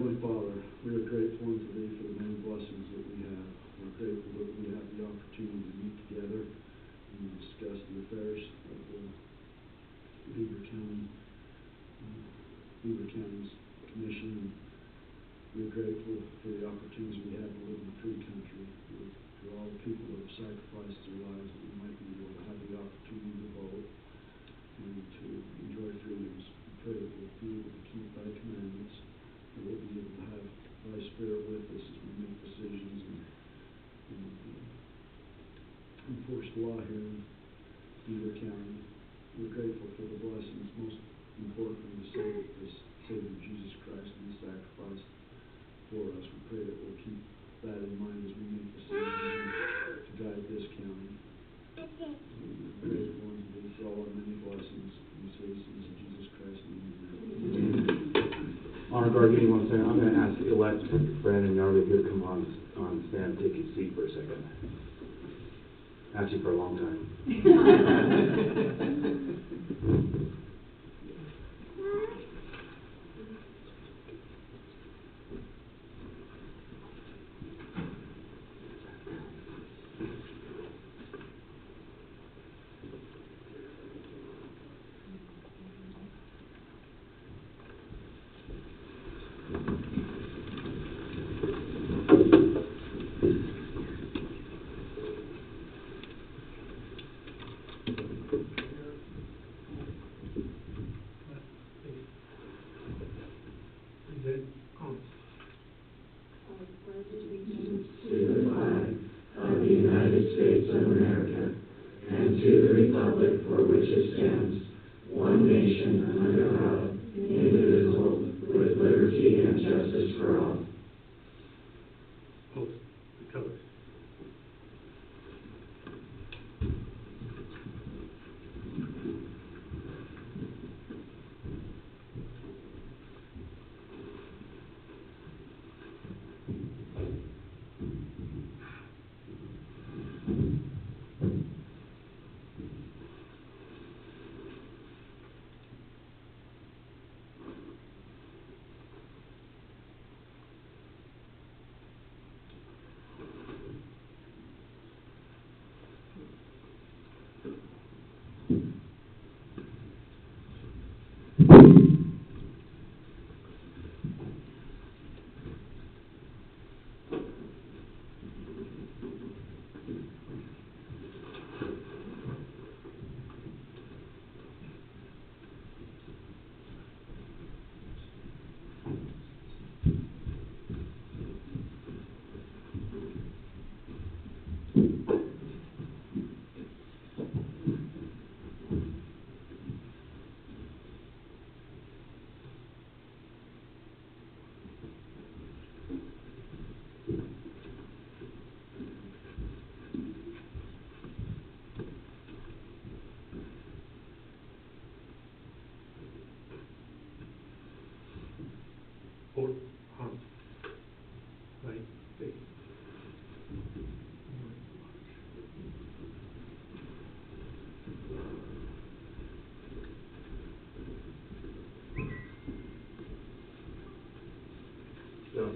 Heavenly Father, we are grateful unto Thee for the many blessings that we have. We're grateful that we have the opportunity to meet together and discuss the affairs of the Beaver County's Commission. We're grateful for the opportunities we have to live in a free country, for all the people that have sacrificed their lives that we might be able to have the opportunity to vote and to enjoy freedoms. We pray that we'll be able to keep Thy commandments, that we'll be able to have Thy Spirit with us as we make decisions and enforce the law here in Beaver County. We're grateful for the blessings, most importantly, the Savior Jesus Christ and His sacrifice for us. We pray that we'll keep that in mind as we make decisions to guide this county. We're grateful unto Thee for all our many blessings. We say these things in Jesus Christ's name. Amen. Honor guard, give me 1 second. I'm going to ask elect Brandon Yarley here to come on stand, take his seat for a second. Actually, for a long time.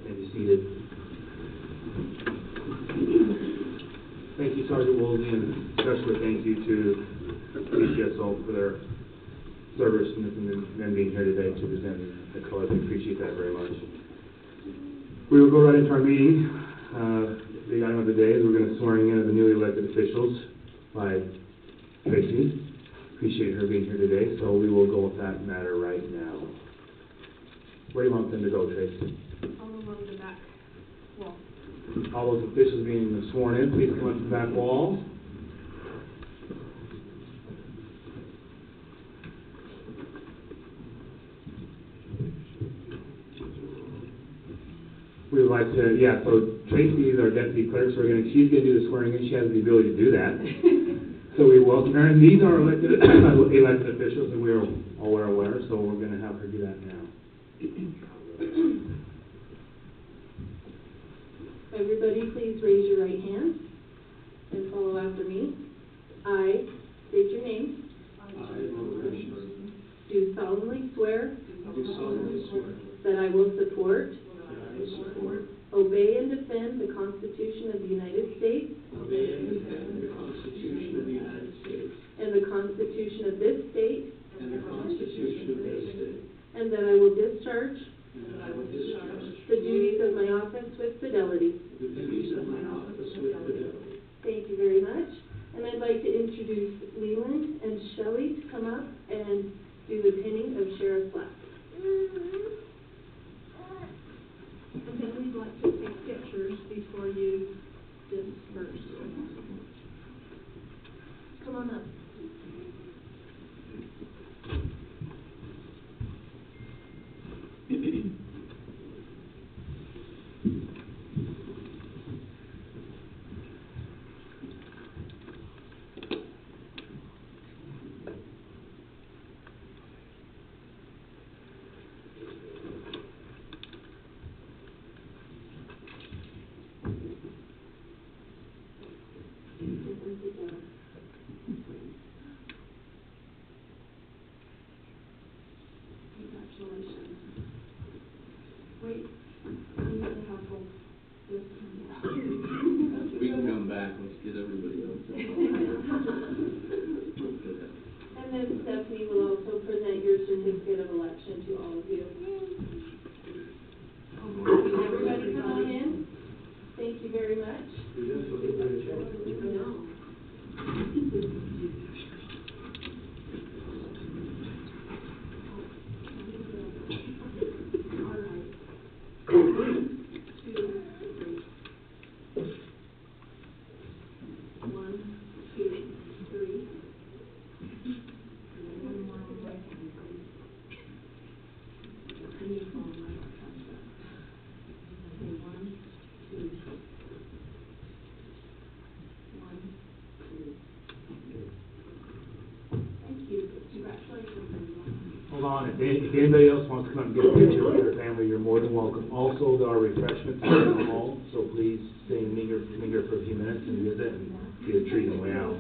Be seated. Thank you, Sergeant Woolsey, and especially thank you to PCSO for their service and them being here today to present the colors. We appreciate that very much. We will go right into our meeting. The item of the day is we're going to swearing in of the newly elected officials by Tracy. Appreciate her being here today, so we will go with that matter right now. Where do you want them to go, Tracy? Along the back wall. All those officials being sworn in, please come up to the back wall. We would like to, so Tracy is our deputy clerk, so she's going to do the swearing in. She has the ability to do that. So we welcome her. And these are elected officials, and we are all aware, so we're going to have her do that now. Everybody, please raise your right hand and follow after me. I state your name. Do solemnly swear that I will support obey and defend the Constitution of the United States obey and defend the Constitution of the United States and the Constitution of this state, and the Constitution of this state, and that I will discharge and that I will discharge the duties of my office with fidelity. the duties of my office with fidelity. Thank you very much. And I'd like to introduce Leland and Shelley to come up and do the pinning of Sheriff's flag. And then we'd like to take pictures before you disperse. Come on up. Congratulations. Wait, I need to have both this one. We can come back, let's get everybody else. And then Stephanie will also present your certificate of election to all of you. Everybody come on in. Thank you very much. Hold on, if anybody else wants to come and get a picture with their family, you're more than welcome. Also, there are refreshments in the hall, so please stay and linger for a few minutes and visit and get a treat on the way out.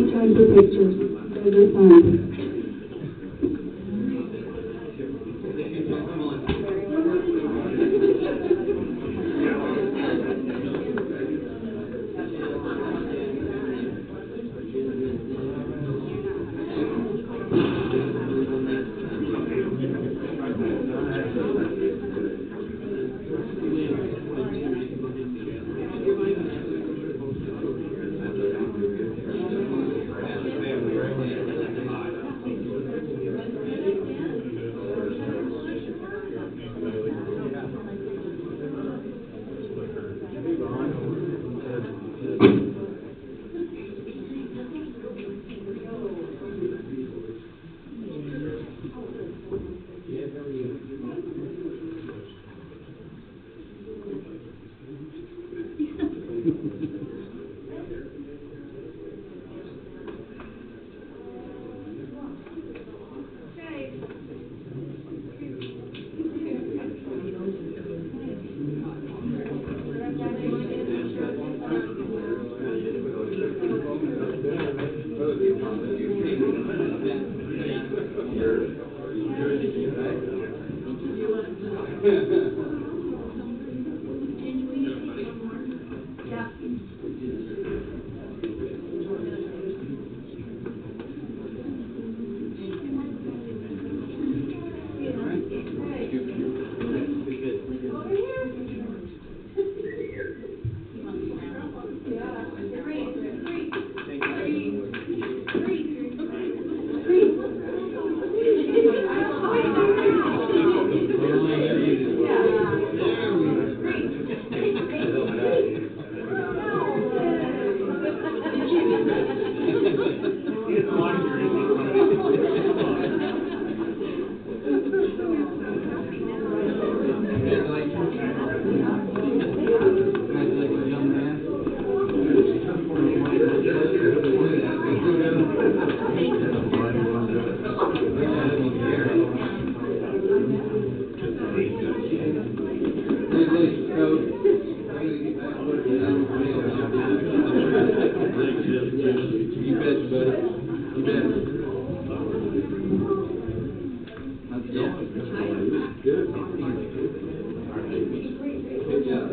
Time for pictures. Those are fun. Congratulations, young man. Congratulations, Coach. You bet, buddy. You bet. How's it going? Good. Good job.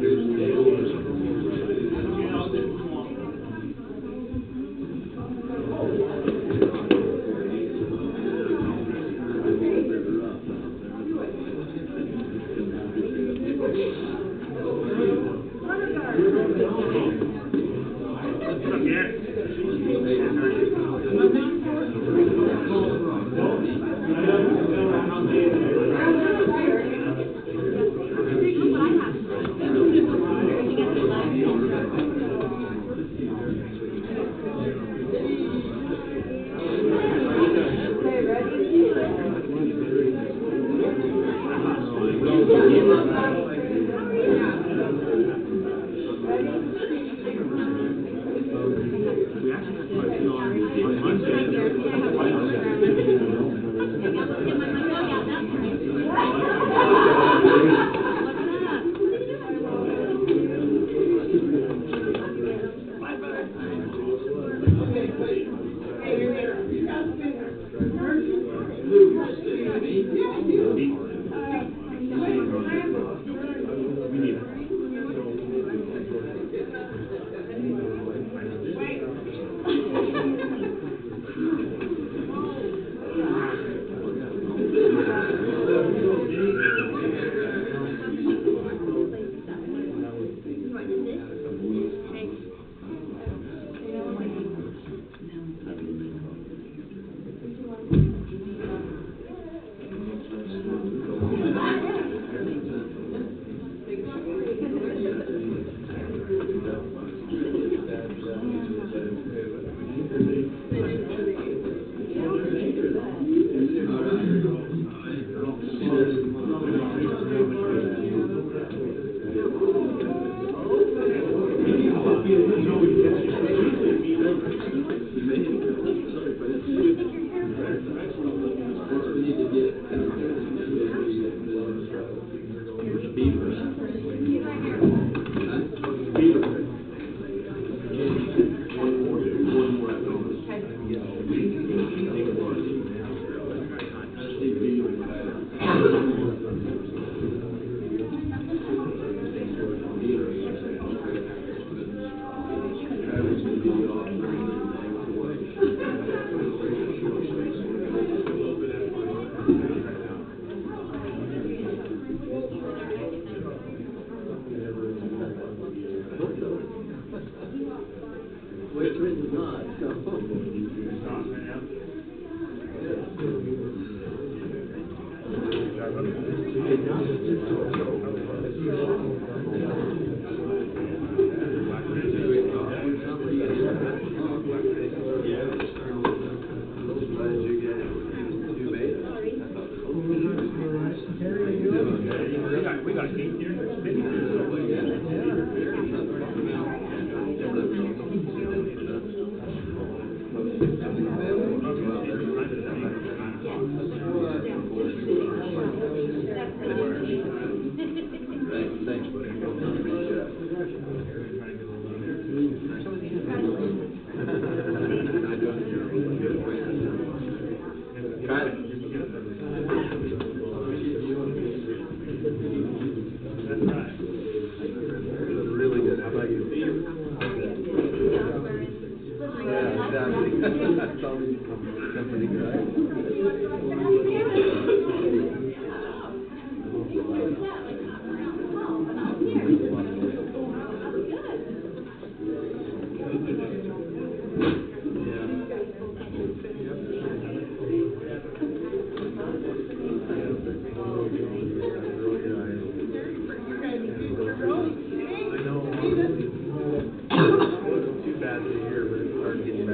Too bad to hear, but it's hard to get back.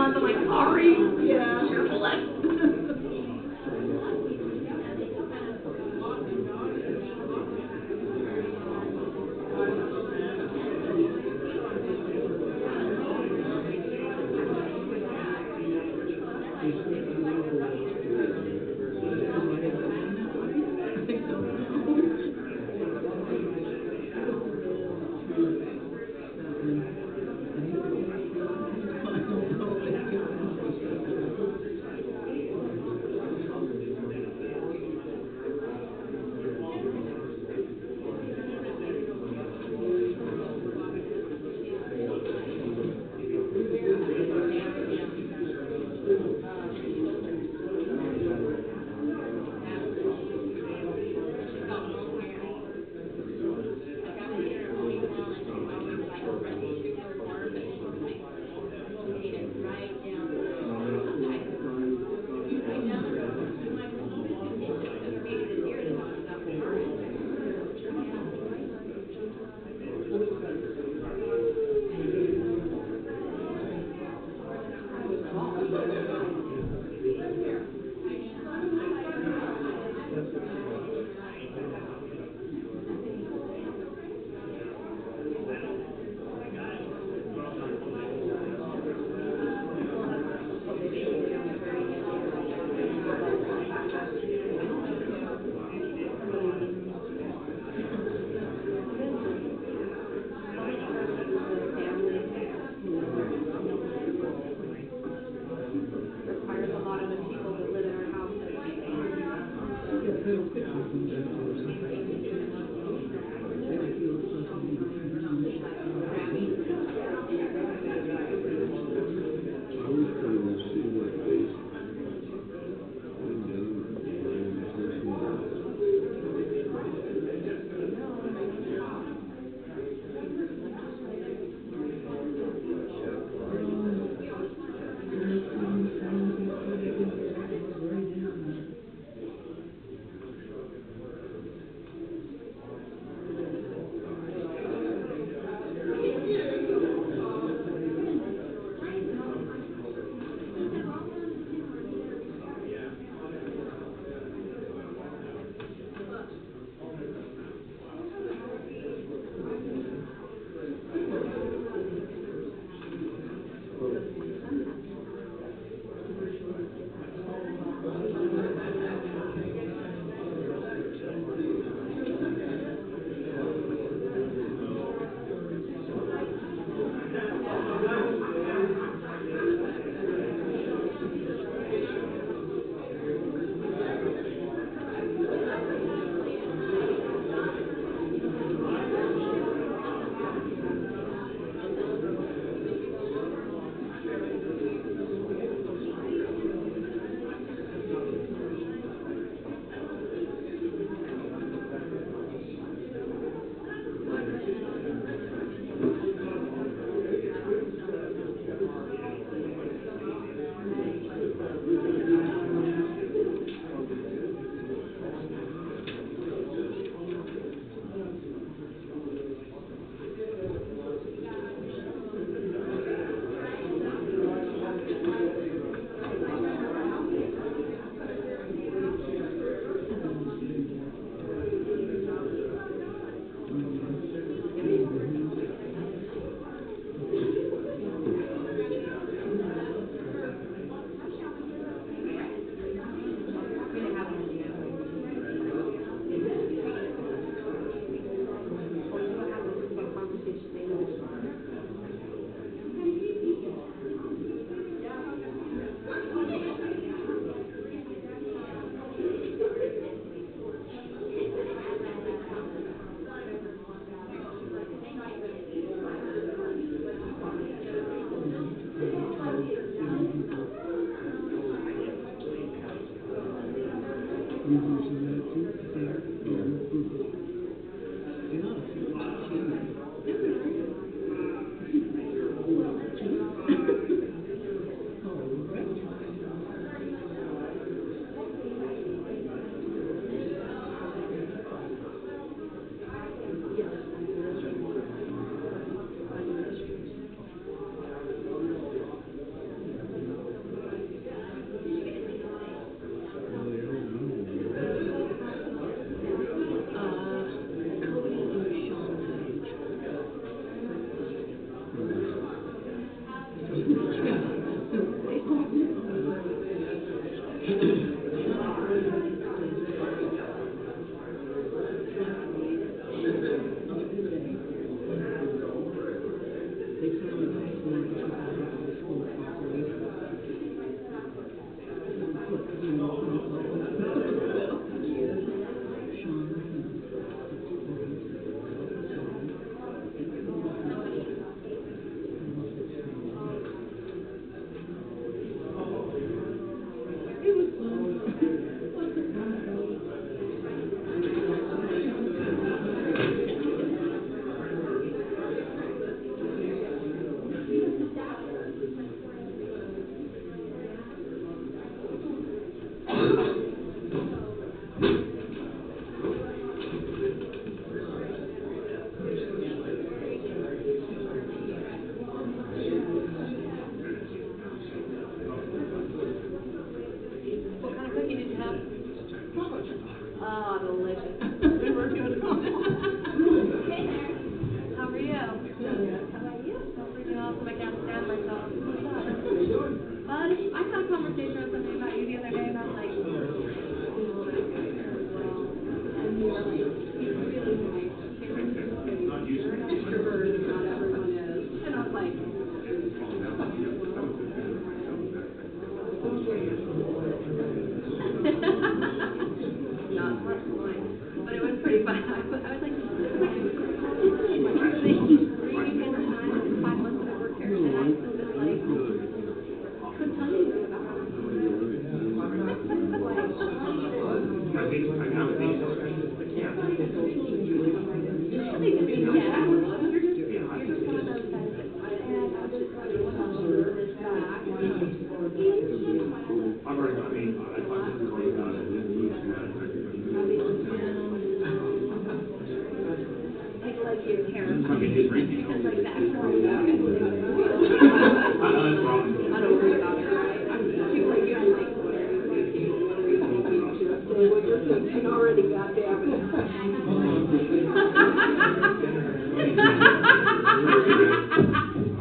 month, I'm like, sorry. Yeah. Careful that. Oh, delicious. We're doing it. Hey there. How are you? Good. How about you? Don't freak me out so I can't stand myself. What's up? I had a conversation with somebody about you the other day, and I was like, oh, that guy there as well. And you were like, he's really nice. You're an extrovert, and not everyone is. And I was like, not much point. But it was pretty fun. I was like, this is actually pretty fun. Like, they keep reading in time in 5 months that I worked here, and I still just like, couldn't tell you about it. People like your hair. Because like that. I don't worry about it, right? People like you, I'm like, say what you're thinking already, goddammit.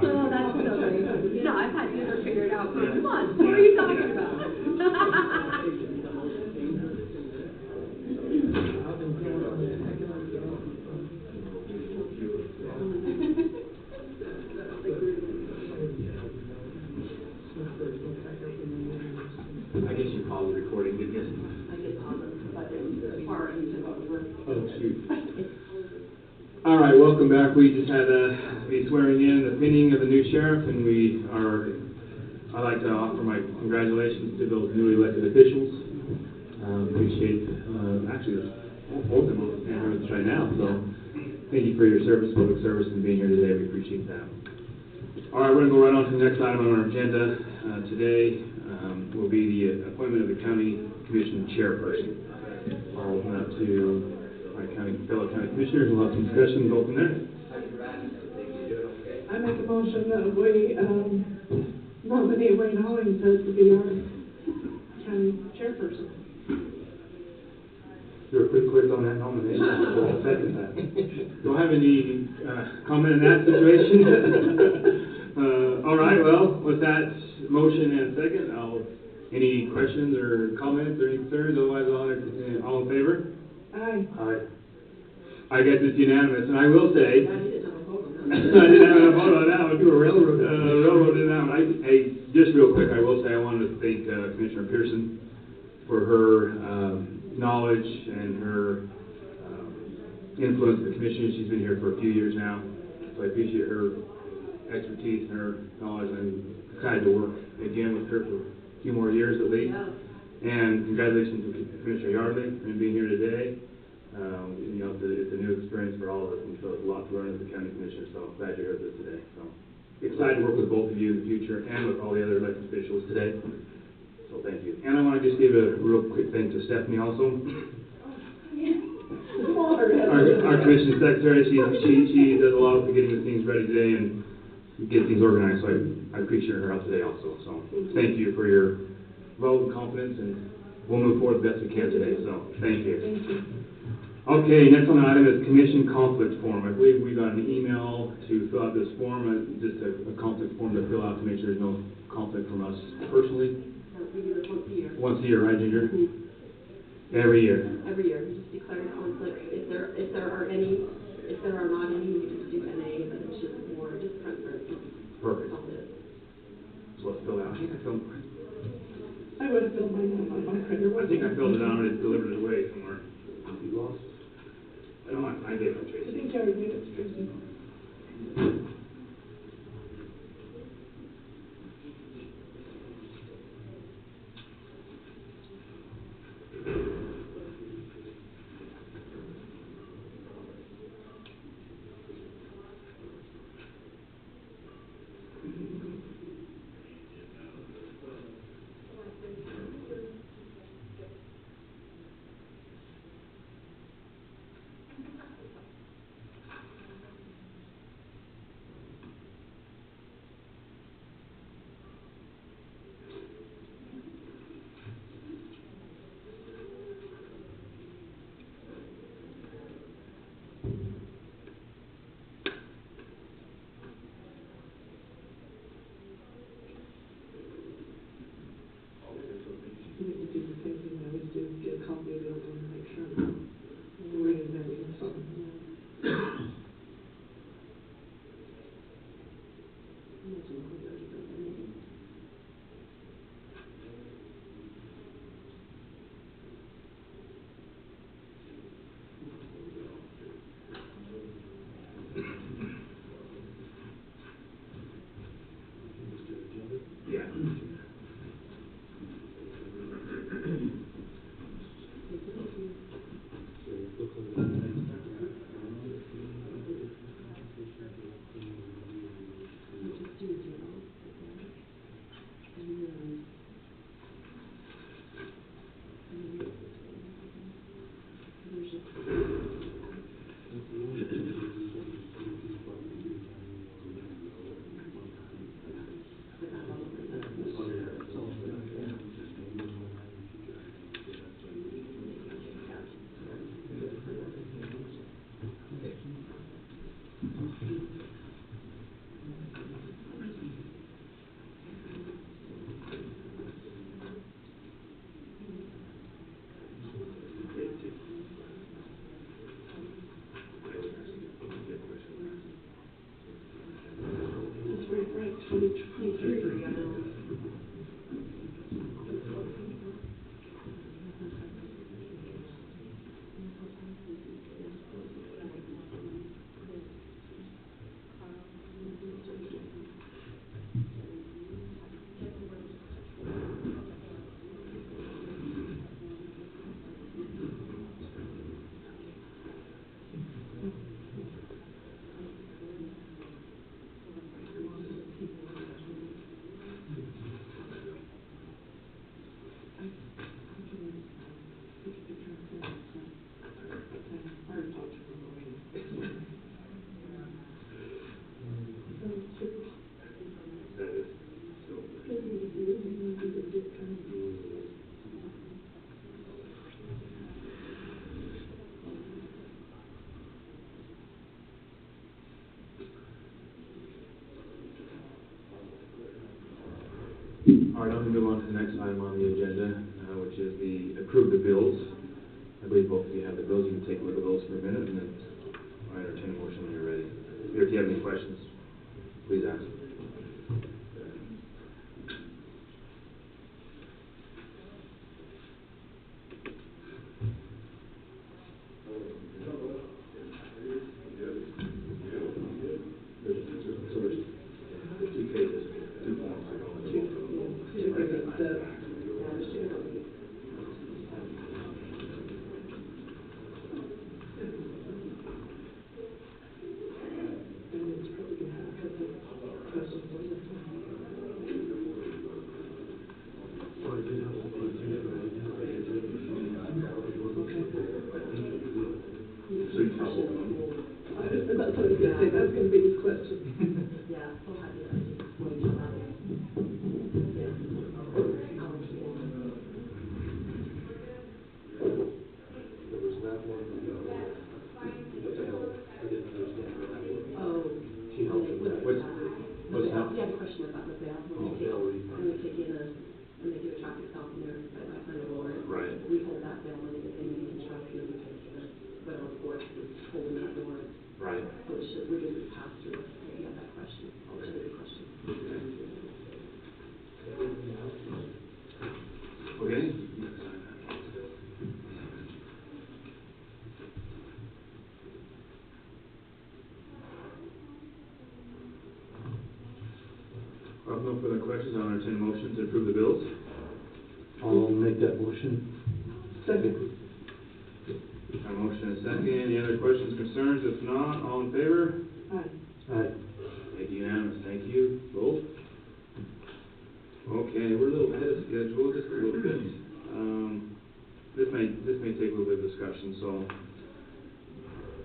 Oh, that's silly. No, I've had Beaver figured out for months. What are you talking about? I guess you paused the recording, didn't you? I did pause it, but it's far into over. Oh, shoot. All right, welcome back. We just had the swearing in, the pinning of the new sheriff, and I'd like to offer my congratulations to those newly elected officials. Appreciate, actually, both of them will stand here with us right now, so thank you for your service, public service, and being here today. We appreciate that. All right, we're going to go right on to the next item on our agenda. Today will be the appointment of the county commission chairperson. I'll open up to my fellow county commissioners, and we'll have some discussion and go from there. I make a motion that we nominate Wayne Hollings to be our county chairperson. You're pretty quick on that nomination, so I'll second that. Don't have any comment in that situation? All right, well, with that motion and second, any questions or comments or any concerns? Otherwise, all in favor? Aye. Aye. I guess it's unanimous, and I will say, I didn't have a vote on I that. didn't have a vote on that one. You were railroaded that one. Hey, just real quick, I will say I wanted to thank Commissioner Pearson for her knowledge and her influence in the commission. She's been here for a few years now, so I appreciate her expertise and her knowledge. I'm excited to work again with her for a few more years at least. Yeah. And congratulations to Commissioner Yardley for being here today. It's a new experience for all of us, and so there's a lot to learn as a county commissioner, so I'm glad you're here with us today. So excited to work with both of you in the future and with all the other elected officials today. So thank you. And I want to just give a real quick thank to Stephanie also. Our commission secretary, she does a lot for getting the things ready today and get things organized, so I appreciate her help today also. So thank you for your vote and confidence, and we'll move forward the best we can today, so thank you. Thank you. Okay, next on the item is commission conflict form. I believe we got an email to fill out this form, just a conflict form to fill out to make sure there's no conflict from us personally. We do this once a year. Once a year, right, Ginger? Mm-hmm. Every year. Every year, we just declare conflicts. If there are not any, we just do NA, but it's just more just transparency. Perfect. That's all it is. So let's fill it out. I would have filled mine out on my printer. I think I filled it out and delivered it away somewhere. You lost? No, I gave it to I Tracy. think I already gave it to Tracy. to get a copy available and make sure we're ready and ready, so. Yeah. That's right, 2023. All right, I'm going to move on to the next item on the agenda, which is the approve the bills. I believe both of you have the bills. You can take a look at those for a minute, and then I'll entertain a motion when you're ready. If you have any questions, please ask. So you tell both of them. That's what I was going to say, that's going to be his question. Yeah, we'll have you, just wait till that. Yeah. There was that one, the bell, I didn't understand what that was. Oh. She helped with that. What's that? You had a question about the bail, when they take in when they do a traffic stop and they're right by the warrant. Right. We hold that bail money that they make in construction because whatever court is holding that warrant. Right. So it should, we just pass through if you have that question. Okay. Should be a question. Okay. I have no further questions. I'll entertain a motion to approve the bills. I'll make that motion. Second. A motion and a second. Any other questions, concerns? If not, all in favor? Aye. Aye. Thank you, unanimous. Thank you both. Okay, we're a little ahead of schedule, just a little bit. This may take a little bit of discussion. So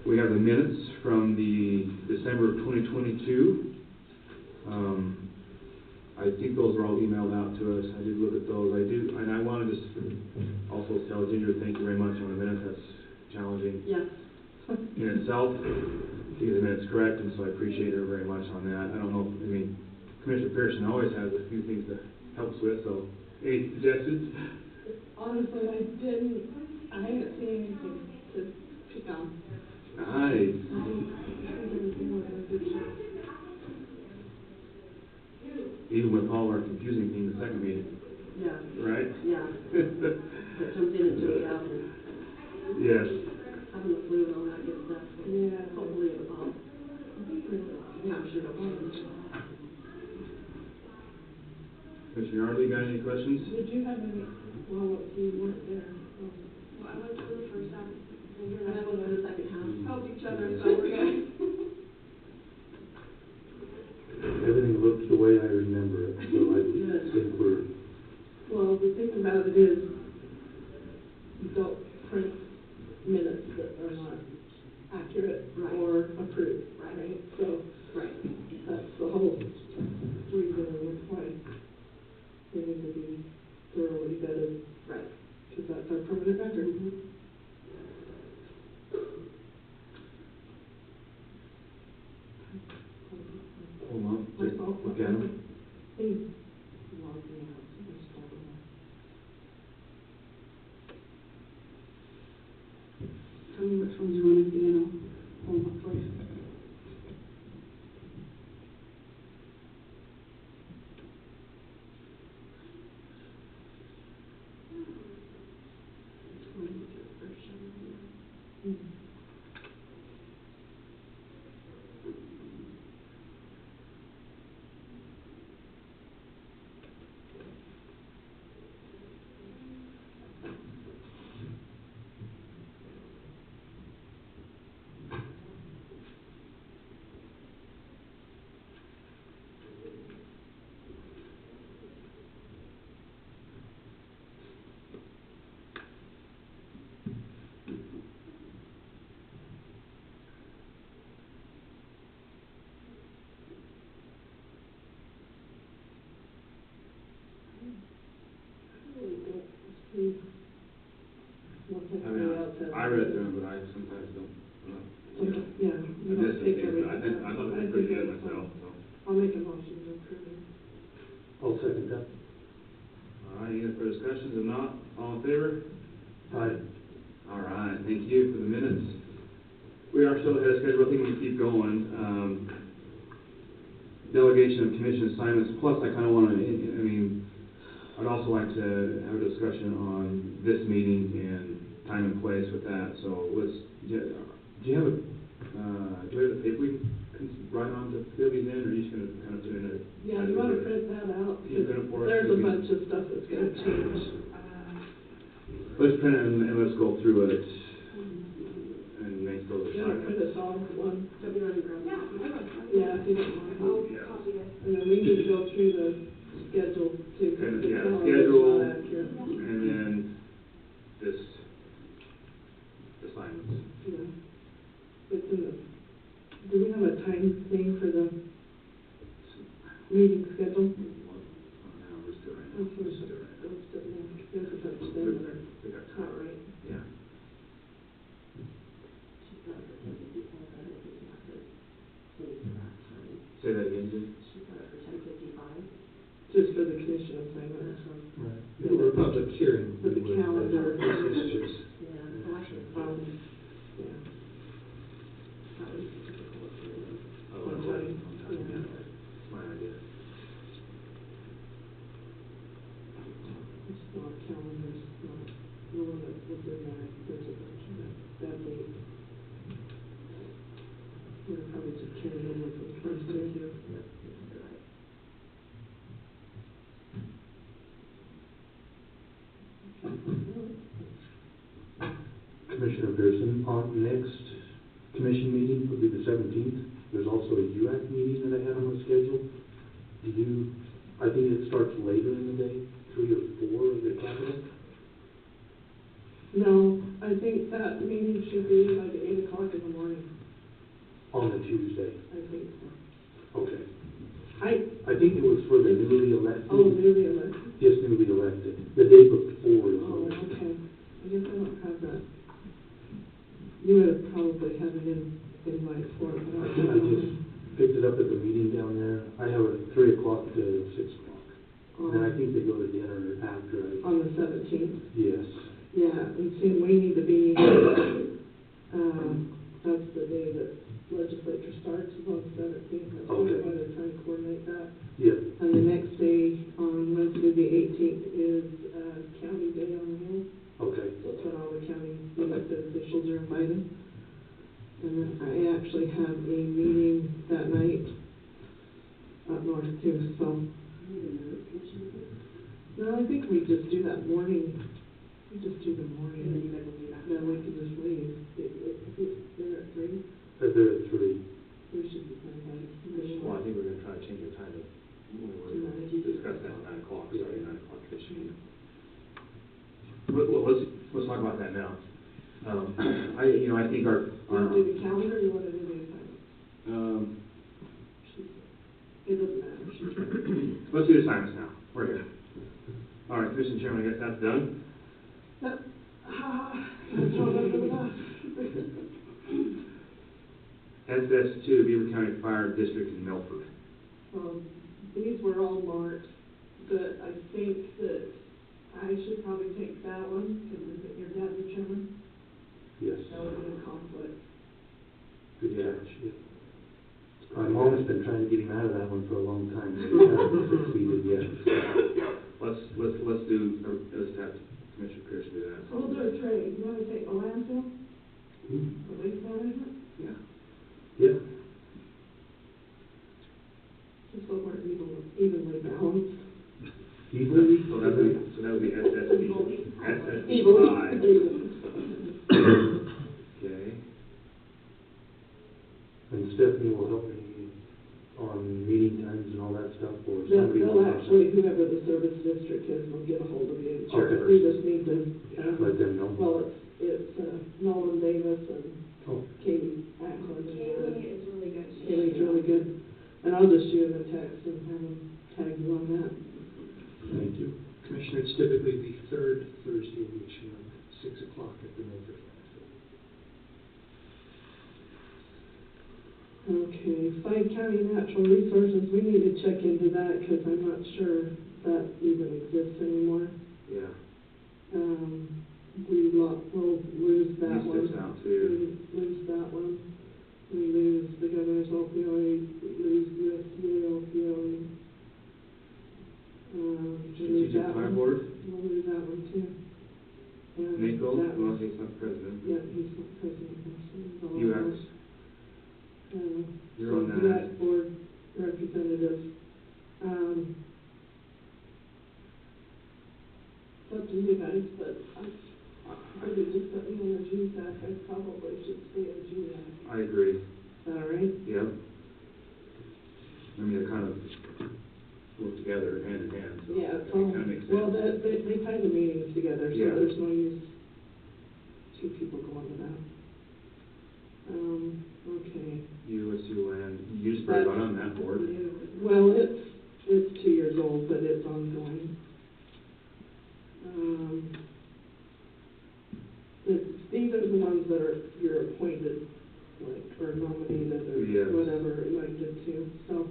we have the minutes from the December of 2022. I think those are all emailed out to us. I did look at those. And I want to just also tell Ginger, thank you very much on the minutes. That's challenging Yes. in itself to get the minutes correct, and so I appreciate her very much on that. I don't know, Commissioner Pearson always has a few things to help us with, so any suggestions? Honestly, I haven't seen anything to pick on. Nice. I think everything was in good shape. Even with all our confusing things, the second meeting, Yeah, right? yeah. That jumped in and jumped out and Yes. having the flu and all that good stuff. Yeah. Hopefully it was all captured okay. Commissioner Yardley, got any questions? Did you have any, well, you weren't there. Well, I went for the first half, and And I went for the second half. helped each other, so we're good. Everything looks the way I remember it, so I think we're, Well, the thing about it is, you don't print minutes that are not accurate Right. or approved, right? So, Right. that's the whole reason with why they need to be thoroughly vetted, Right. because that's our permanent record. Hold on, My just fault. look at them. They logged me out, so there's probably more. Tell me which ones you want to see, and I'll hold them up for you. I read through them, but I sometimes don't. Yeah. I missed some things, but I thought they were pretty good myself, so. I'll make a motion to approve it. I'll second that. All right, any further discussions? If not, all in favor? Aye. All right, thank you for the minutes. We are still ahead of schedule, I think we can keep going. Delegation of commission assignments, plus I kind of want to, I mean, I'd also like to have a discussion on this meeting and time and place with that, so let's, do you have a paper we can write on to fill these in, or are you just going to kind of put in a? Yeah, you want to print that out? Can you print it for us? There's a bunch of stuff that's going to change. Let's print it and let's go through it and make those You want to print assignments. us all one? So we already grabbed that. Yeah, if you don't mind. Yeah. And then we need to go through the schedule too, because the Yeah, calendar's schedule, not accurate. and then this assignments. Yeah. It's in the, do we have a time thing for the meeting schedule? Now, let's do it right now. Let's do it. Let's do it now. There's a bunch of things that are We got not time. right. Yeah. She's got it for 10:55, but I don't think you have to leave for that time. Say that again, Jim? She's got it for 10:55. Just for the commission assignments. Right. If it were a public hearing, For the we would. calendar. This is just. Yeah, so I should, Yeah. that was difficult for me. Oh, On time. yeah. That's my idea. It's not calendars, not, the one that was in there, there's a bunch of that date. We're probably just carrying over from the first day here. Yep, you're right. Commissioner Pearson, our next commission meeting would be the 17th. There's also a UAC meeting that I have on the schedule. Do you, I think it starts later in the day, 3 or 4 of the capital. No, I think that meeting should be like 8 o'clock in the morning, On a Tuesday. I think so. Okay. I I think it was for the newly elected. newly elected. Yes, newly elected. The day before is Oh, when it okay. I guess I don't have that. You would probably have it in invite for it, but I I think I don't just picked it up at the meeting down there. I have it 3 o'clock to 6 o'clock. And then I think they go to dinner after I. On the the 17th. Yes. Yeah, and soon we need to be, that's the day that legislature starts, is on the 17th. That's Okay. why they're trying to coordinate that. Yeah. And the next day, on Wednesday, the 18th, is County Day on the Hill. Okay. So that's when all the county elected officials are invited. And then I actually have a meeting that night up north too, so. No, I think we just do that morning. We just do the morning. And then you guys will be back. Then we can just leave. They're at 3. They're at 3. We should be fine by. Well, I think we're gonna try to change the time of, when we're discussing that 9 o'clock, sorry, 9 o'clock commission meeting. Well, let's talk about that now. I think our. You want to do the calendar, or you want to do the assignment? It doesn't matter. Let's do assignments now. We're here. All right, Commissioner Chairman, I guess that's done. SS2, Beaver County Fire District in Milford. These were all marked, but I think that I should probably take that one, because your dad's the chairman. Yes. That would be a conflict. Good catch. Yeah. My mom's been trying to get him out of that one for a long time. But he hasn't succeeded yet. Let's have Commissioner Pierce do that. So we'll do a trade. You want to take the landfill, Hmm. the waste management? Yeah. Yeah. Just so we're evenly balanced. Evenly? So that would be SSD. SSD Evenly. 5. Okay. And Stephanie will help me on meeting times and all that stuff, or somebody will. They'll actually, whoever the service district is, will get a hold of you. Okay. We just need to, Let them know. well, it's Nolan Davis and Oh, Katie Ackland. Kaylee is really good. Katie's really good. And I'll just shoot him a text and have him tag you on that. thank you. Commissioner, it's typically the third Thursday of each month, 6 o'clock at the Milford landfill. Okay, 5 County Natural Resources, we need to check into that because I'm not sure that even exists anymore. Yeah. We'll lose that These one. six out too. We lose that one. We lose the governor's opioid, we lose USDA opioid. We lose Strategic that Fire one. Board, We'll lose that one too. And Nickel, that well, one- he's not president. Yeah, he's not president. He's all UX, over. you're on So that. UX board representative. It's up to you guys, but I really just put me on the GSAC, I probably should stay in GSAC. I agree. Is that all right? Yep. I mean, they kind of work together hand in hand, so Yeah, it kind of makes sense. well, they tie the meetings together, so Yeah. there's no use two people going to that. Okay. USU Land, you just got on that board. Well, it's 2 years old, but it's ongoing. These are the ones that are, you're appointed, like, or nominated, or Yes. whatever, elected to. So,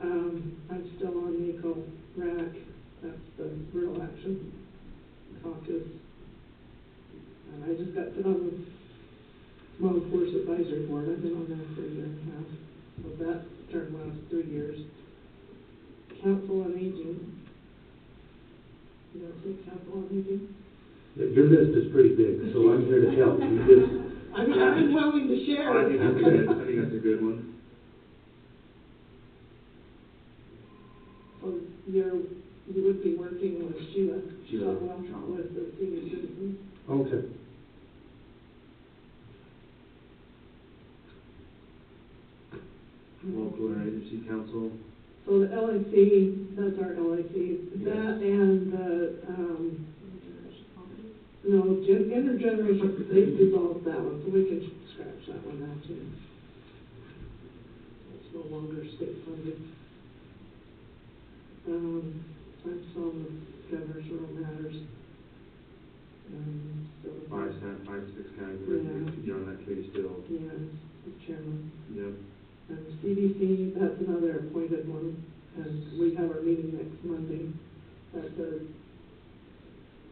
I'm still on NICO RAC, that's the Rural Action Caucus. And I just got put on the Workforce Advisory Board, I've been on there for a year and a half. So that term lasts 3 years. Council on Aging. You want to take Council on Aging? Yeah, your list is pretty big, so I'm here to help. You just, I mean, I'm willing to share. I think that's good, I think that's a good one. So you would be working with Sheila. Sheila. Shotwell, with the senior citizens. okay. Local Interagency Council, So the LIC, that's our LIC, that and the, no, intergenerational, they dissolved that one, so we can scratch that one out too. It's no longer state funded. I'm still on the Governor's Rural Matters. So. 6 county commissioners, you're on that committee still. Yeah, the chairman. Yep. And CDC, that's another appointed one, and we have our meeting next Monday. That's a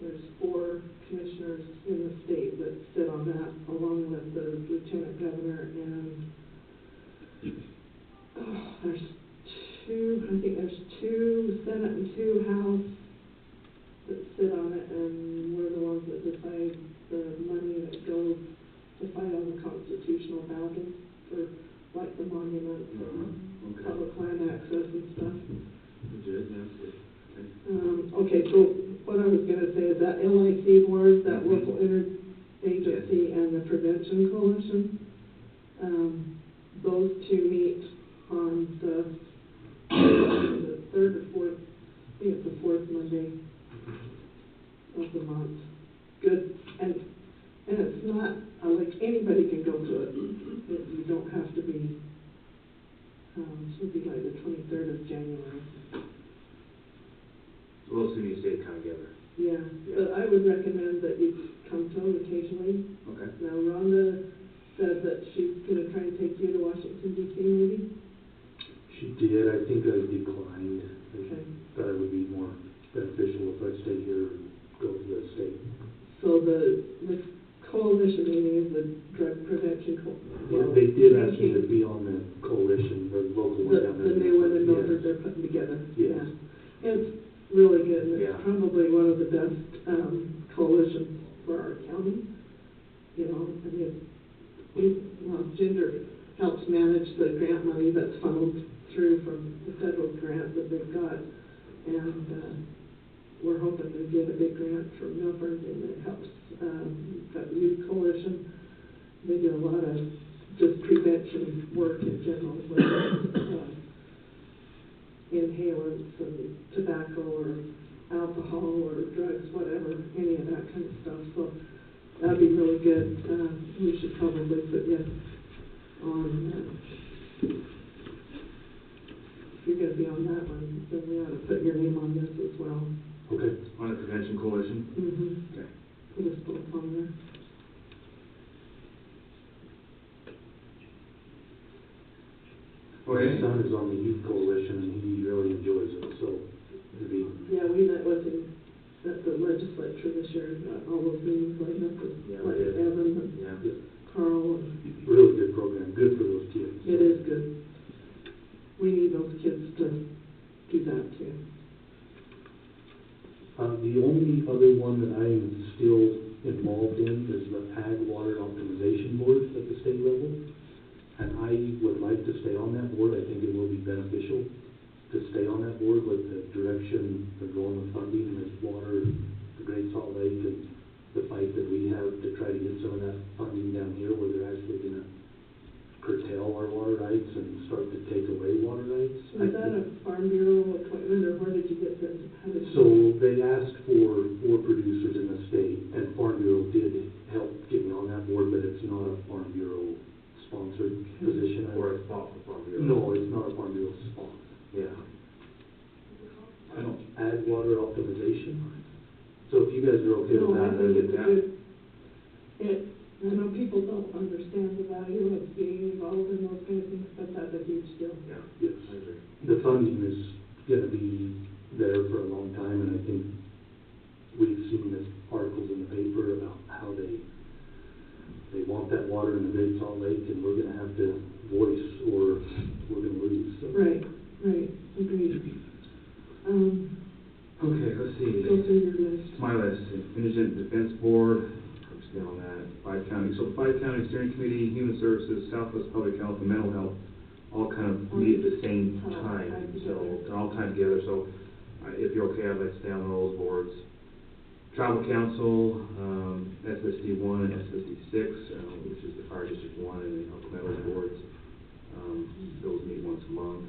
There's 4 commissioners in the state that sit on that, along with the lieutenant governor, and there's 2 Senate and 2 House that sit on it, and we're the ones that decide the money that goes to fight on the constitutional battles for, like, the monuments and Okay. public land access and stuff. Good, yeah, that's good. Okay. Okay, so what I was gonna say is that LIC board, that local interagency, and the prevention coalition, those 2 meet on the 3rd or 4th, I think it's the 4th Monday of the month. Good, and it's not, like, anybody can go to it. You don't have to be, should be like the 23rd of January. So we'll see you stay kind of together. Yeah, but I would recommend that you come to them occasionally. Okay. Now, Rhonda said that she's gonna try and take you to Washington DC maybe. She did, I think I declined. Okay. I thought it would be more beneficial if I stayed here and go to the state. So the coalition meeting is the drug prevention Yeah, they did ask me to be on the coalition, the local one down there. The new one in Yes. Milford they're putting together. Yes. Yeah. It's really good, and Yeah. it's probably one of the best, coalitions for our county. You know, I mean, Ginger helps manage the grant money that's funneled through from the federal grant that they've got. And, we're hoping to get a big grant from Milford, and it helps, got the youth coalition. They do a lot of just prevention work in general with, inhalants and tobacco or alcohol or drugs, whatever, any of that kind of stuff. So that'd be really good. We should probably put you on, if you're gonna be on that one, then we ought to put your name on this as well. Okay. On the prevention coalition? Mm-hmm. Okay. Put us both on there. My son is on the youth coalition, and he really enjoys it, so it'd be, Yeah, we met with him at the legislature this year, got all those meetings lined up with, Yeah, like, we did. Evan and Yeah. Carl, and really good program, good for those kids. it is good. We need those kids to do that too. The only other one that I am still involved in is the Ag Water Optimization Board at the state level. And I would like to stay on that board. I think it will be beneficial to stay on that board with the direction they're going with funding with water, the Great Salt Lake, and the fight that we have to try to get some of that funding down here where they're actually gonna curtail our water rights and start to take away water rights. Was that a Farm Bureau appointment, or where did you get this? How did you? So they asked for 4 producers in the state, and Farm Bureau did help get me on that board, but it's not a Farm Bureau sponsored position. Or a spot for Farm Bureau? No, it's not a Farm Bureau spot. Yeah. I don't, Ag Water Optimization. So if you guys are okay with No, I that, think it's then a good, I know people don't understand the value of being involved in those kind of things, but that's a huge deal. Yeah. yes, I agree. the funding is gonna be there for a long time, and I think we've seen this articles in the paper about how they want that water in the Great Salt Lake, and we're gonna have to voice or we're gonna lose, so. Right, agreed. Okay, let's see. Go through your list. My list, Indigent Defense Board, I'm staying on that, 5 counties. So 5 county steering committee, Human Services, Southwest Public Health, and Mental Health, all kind of meet at the same time. So they're all tied together, so if you're okay, I'd like to stay on those boards. Tribal Council, SSD 1 and SSD 6, which is the Fire District 1 and the Elk Meadows boards. Those meet once a month.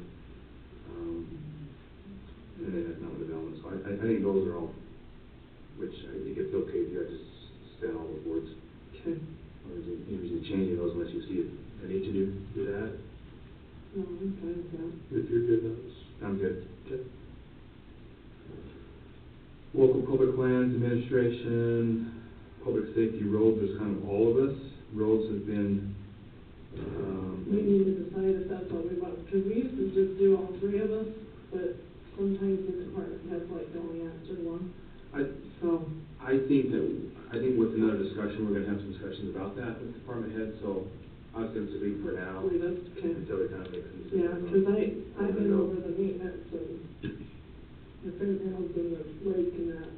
And then economic development, so I think those are all, which I think it's okay if you guys just stay on all the boards. Okay. Or is it usually changing those unless you see a need to do that? No, I'm fine with that. If you're good, that's. I'm good. Okay. Local Public Lands Administration, Public Safety Roads, there's kind of all of us. Roads has been, We need to decide if that's what we want, because we used to just do all 3 of us, but sometimes the department heads like to only answer one. I So, that with department heads, so I was gonna speak for now, Hopefully that's okay. until we kind of make some decisions. Yeah, because I've been over the maintenance and the fairgrounds and the lake and that,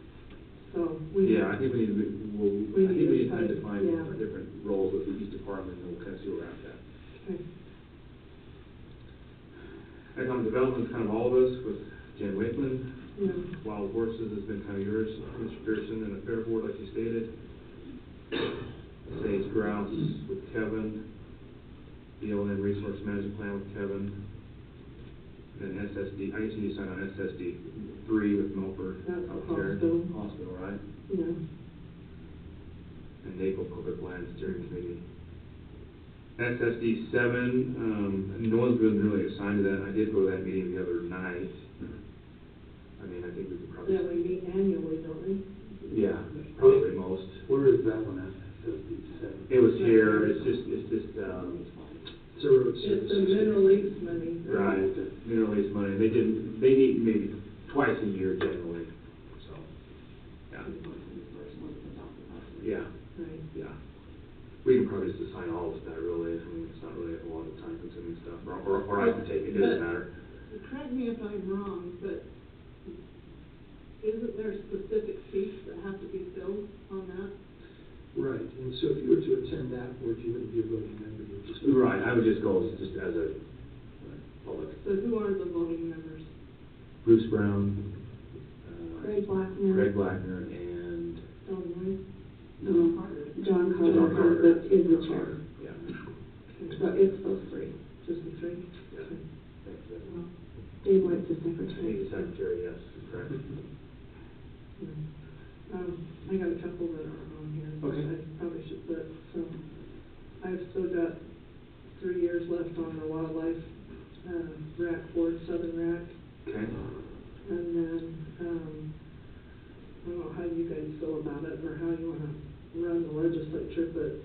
so we. Yeah, I think we need to, We I think we need to kind decide, of define yeah. our different roles with each department, and we'll kind of see where we're at. Okay. Economic development's kind of all of us, with Jan Wakeland. Yeah. Wild Horses has been kind of yours, Mr. Pearson, and the Fair Board, like you stated. Sage Grouse with Kevin. BLM Resource Management Plan with Kevin. Then SSD, I guess you need to sign on SSD 3 with Milford. That's the out there. hospital. Hospital, right? Yeah. And NACO Corporate Plan Steering Committee. SSD 7, no one's been really assigned to that. I did go to that meeting the other night. I mean, I think we could probably. Yeah, we meet annually, don't we? Yeah, probably most. Where is that one at? SSD 7? It was here, it's just, It's a road It's service. the mineral lease money. right, mineral lease money. They meet maybe twice a year generally, so, yeah. Yeah, Right. yeah. We can probably just assign all of that really, I mean, it's not really a lot of time consuming stuff, or I can take it, it doesn't matter. Correct me if I'm wrong, but isn't there specific seats that have to be filled on that? Right, and so if you were to attend that board, you wouldn't be a voting member, you'd just. Right, I would just go just as a public. So who are the voting members? Bruce Brown, Greg Blackner. Greg Blackner, and Don White? No, John John Carter. Carter is the chair. Yeah. So it's those three. Just the three? Yeah. Well, Dave White's the I think secretary. the secretary, yes, correct. I got a couple that aren't on here, but Okay. I probably should put, so, I've still got 3 years left on the wildlife, RAC board, Southern RAC, Okay. and then, I don't know how you guys feel about it, or how you wanna run the legislature, but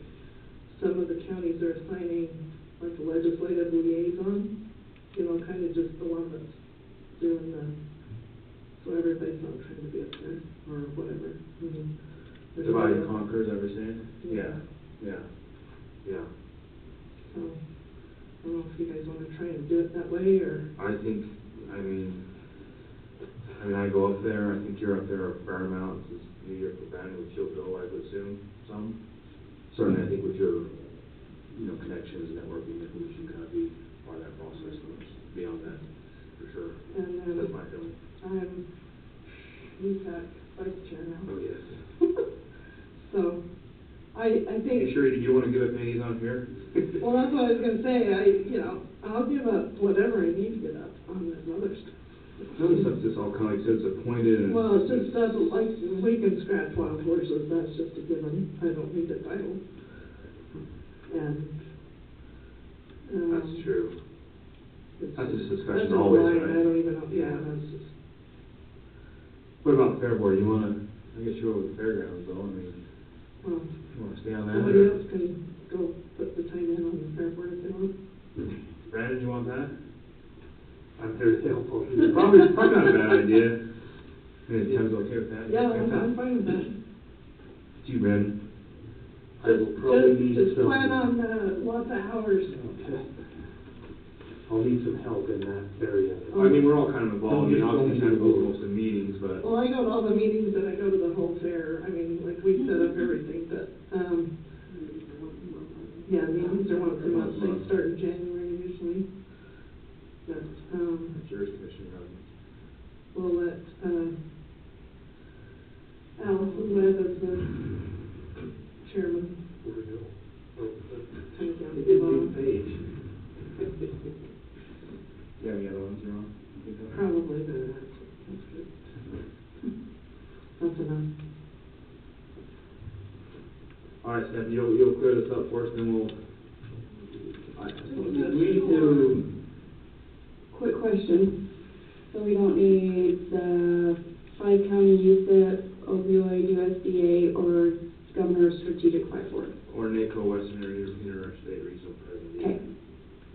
some of the counties are assigning, like, a legislative liaison, you know, kinda just the one that's doing the, so everybody's not trying to be up there, or whatever, I mean. there's Divide a- and conquer, is that what you're saying? Yeah. Yeah, yeah. So, I don't know if you guys wanna try and do it that way, or, I think, I mean, I go up there, I think you're up there a fair amount, since you're providing with you'll go, I would assume, some. Certainly, I think with your, connections, networking, I think you should kind of be part of that process, and beyond that, for sure. and then. That's my feeling. I'm USAC vice chair now. Oh, yes. So, I You think, sure you want to give up meetings on here? well, that's what I was gonna say, I'll give up whatever I need to give up on this other stuff. Some of the stuff's just all kind of like, since appointed and. Well, it's just stuff like, we can scratch wild horses, that's just a given, I don't need a title. And, That's true. it's That's just that's discussion just always, mine, right? I don't even know, yeah, Yeah. that's just, What about Fair Board? You wanna, I guess you're over the fairgrounds though, I mean, well, you wanna stay on that? somebody or- else can go put the time in on the fair board if they want. Brandon, you want that? I'm very helpful. Probably not a bad idea. I mean, Tim's okay with that? Yeah, Okay. I'm fine with that. It's you, Brandon. I will probably need Just some. plan on, lots of hours. Okay. I'll need some help in that area. I mean, we're all kind of involved, I mean, Don't obviously need kind of to go to go. most of the meetings, but. Well, I go to all the meetings and I go to the whole fair, I mean, like, we set up everything, but, yeah, meetings are once a month, they start in January usually. But, Juris Commission, we'll let, Allison Webb as the chairman, Where we go? Oh, kind of down It the is bottom. big page. Yeah, any other ones you're on? Probably, but that's good. That's enough. All right, Steph, you'll clear this up for us, then we'll. We need to. Quick question. So we don't need the 5-county USIP, opioid, USDA, or Governor's Strategic Five Board? Or NACO, Western Interstate Regional President. Okay.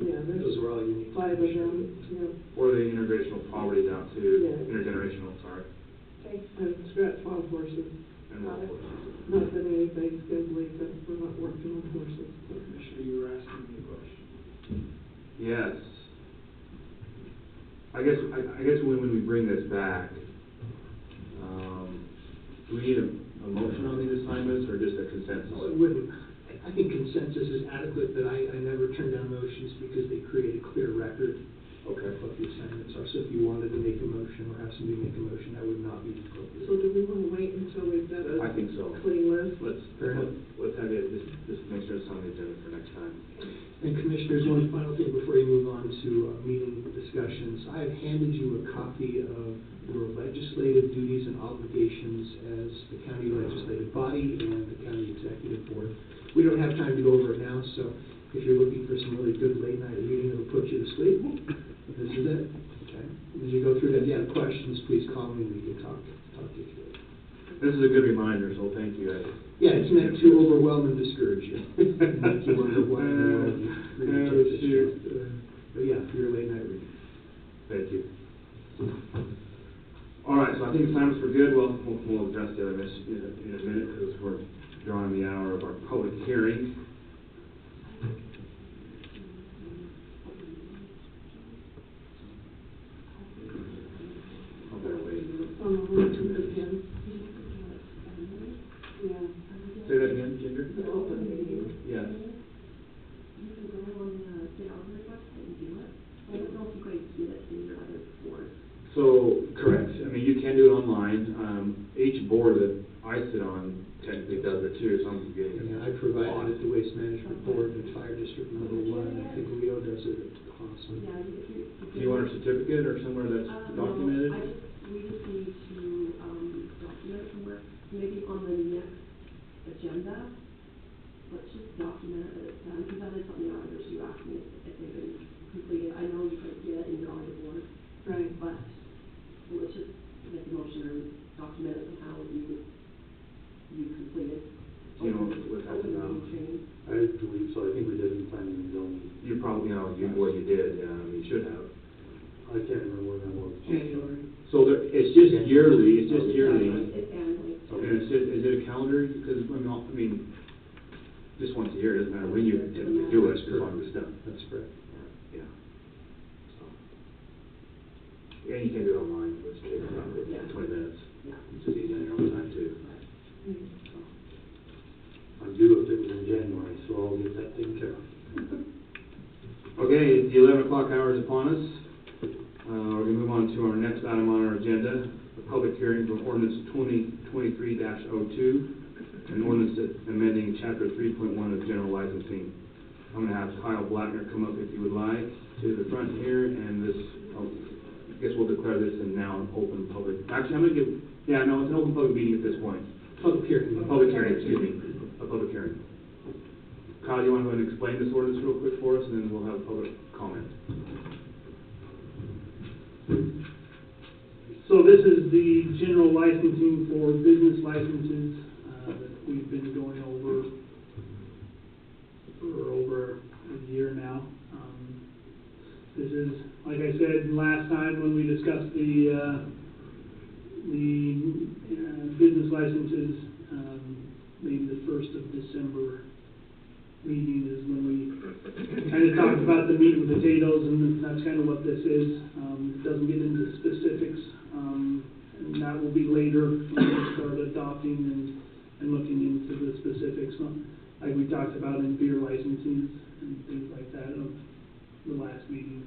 Yeah, Those there's are all you need. 5 of them, yeah. Or the intergenerational poverty down to, Yeah. intergenerational, sorry. Okay. And scratch wild horses. And we'll- Not that anybody's gonna believe that we're not working on horses. Commissioner, you were asking me a question. Yes. I guess when we bring this back, do we need a motion on these assignments or just a consensus? No, it wouldn't. I think consensus is adequate, but I never turn down motions because they create a clear record Okay. of what the assignments are. So if you wanted to make a motion or have somebody make a motion, that would not be appropriate. So do we wanna wait until we've got a I think so. clean list? Fair enough. Let's have it, just make sure it's on the agenda for next time. And Commissioners, one final thing before you move on to meeting discussions. I have handed you a copy of your legislative duties and obligations as the county legislative body and the county executive board. We don't have time to go over it now, so if you're looking for some really good late night reading that'll put you to sleep, this is it. Okay. As you go through that, if you have questions, please call me and we can talk you through it. This is a good reminder, so thank you. Yeah, it's meant to overwhelm and discourage you. Make you wonder why in the world you really take this job. But yeah, for your late night reading. Thank you. All right, so I think assignments were good. We'll address the other in a minute because we're drawing the hour of our public hearing. I'll better wait. Yeah. Say that again, Ginger? The open meeting. Yes. You can go on the calendar website and do it. I don't know if you guys do it in your other boards. So, correct. I mean, you can do it online. Each board that I sit on technically does it too, so I'm getting it. Yeah, I provided it at the Waste Management Board and Fire District Number 1. I think Leo does it at Clausen. Yeah, Do you want a certificate or somewhere that's documented? No, we just need to, document it somewhere, maybe on the next agenda. Let's just document it that it's done, because that is something the auditors do ask me if they've been completed. I know you guys get it in your audit board, Right. but let's just make a motion or document it somehow you completed. Do you know what that's open about? meeting training. I believe so. I think we did in planning and zoning. You probably, you did, you should have. I can't remember when that was. January. So it's just yearly, it's just It's yearly. It's annually. And is it a calendar? Because, I mean, just once a year, it doesn't matter when you typically do it, as long as it's done. That's correct. Yeah. So. Yeah, you can do it online, which takes about 20 minutes. Yeah. It's just easy on your own time too. I'm due if it was in January, so I'll get that taken care of. Okay, the 11 o'clock hour is upon us. We're going to move on to our next item on our agenda, the public hearing for ordinance 2023-02, an ordinance amending chapter 3.1 of general licensing. I'm going to have Kyle Blackner come up if you would like to the front here, and this, I guess we'll declare this now an open public. Actually, I'm going to it's an open public meeting at this point. Public hearing. A public hearing, excuse me, a public hearing. Kyle, you want to go ahead and explain this ordinance real quick for us, and then we'll have public comment. So this is the general licensing for business licenses that we've been going over for over a year now. This is, like I said last time when we discussed the business licenses, maybe the 1st of December meeting is when we kind of talked about the meat and potatoes, and that's kind of what this is. It doesn't get into specifics, and that will be later when we start adopting and looking into the specifics, like we talked about in beer licensing and things like that of the last meeting.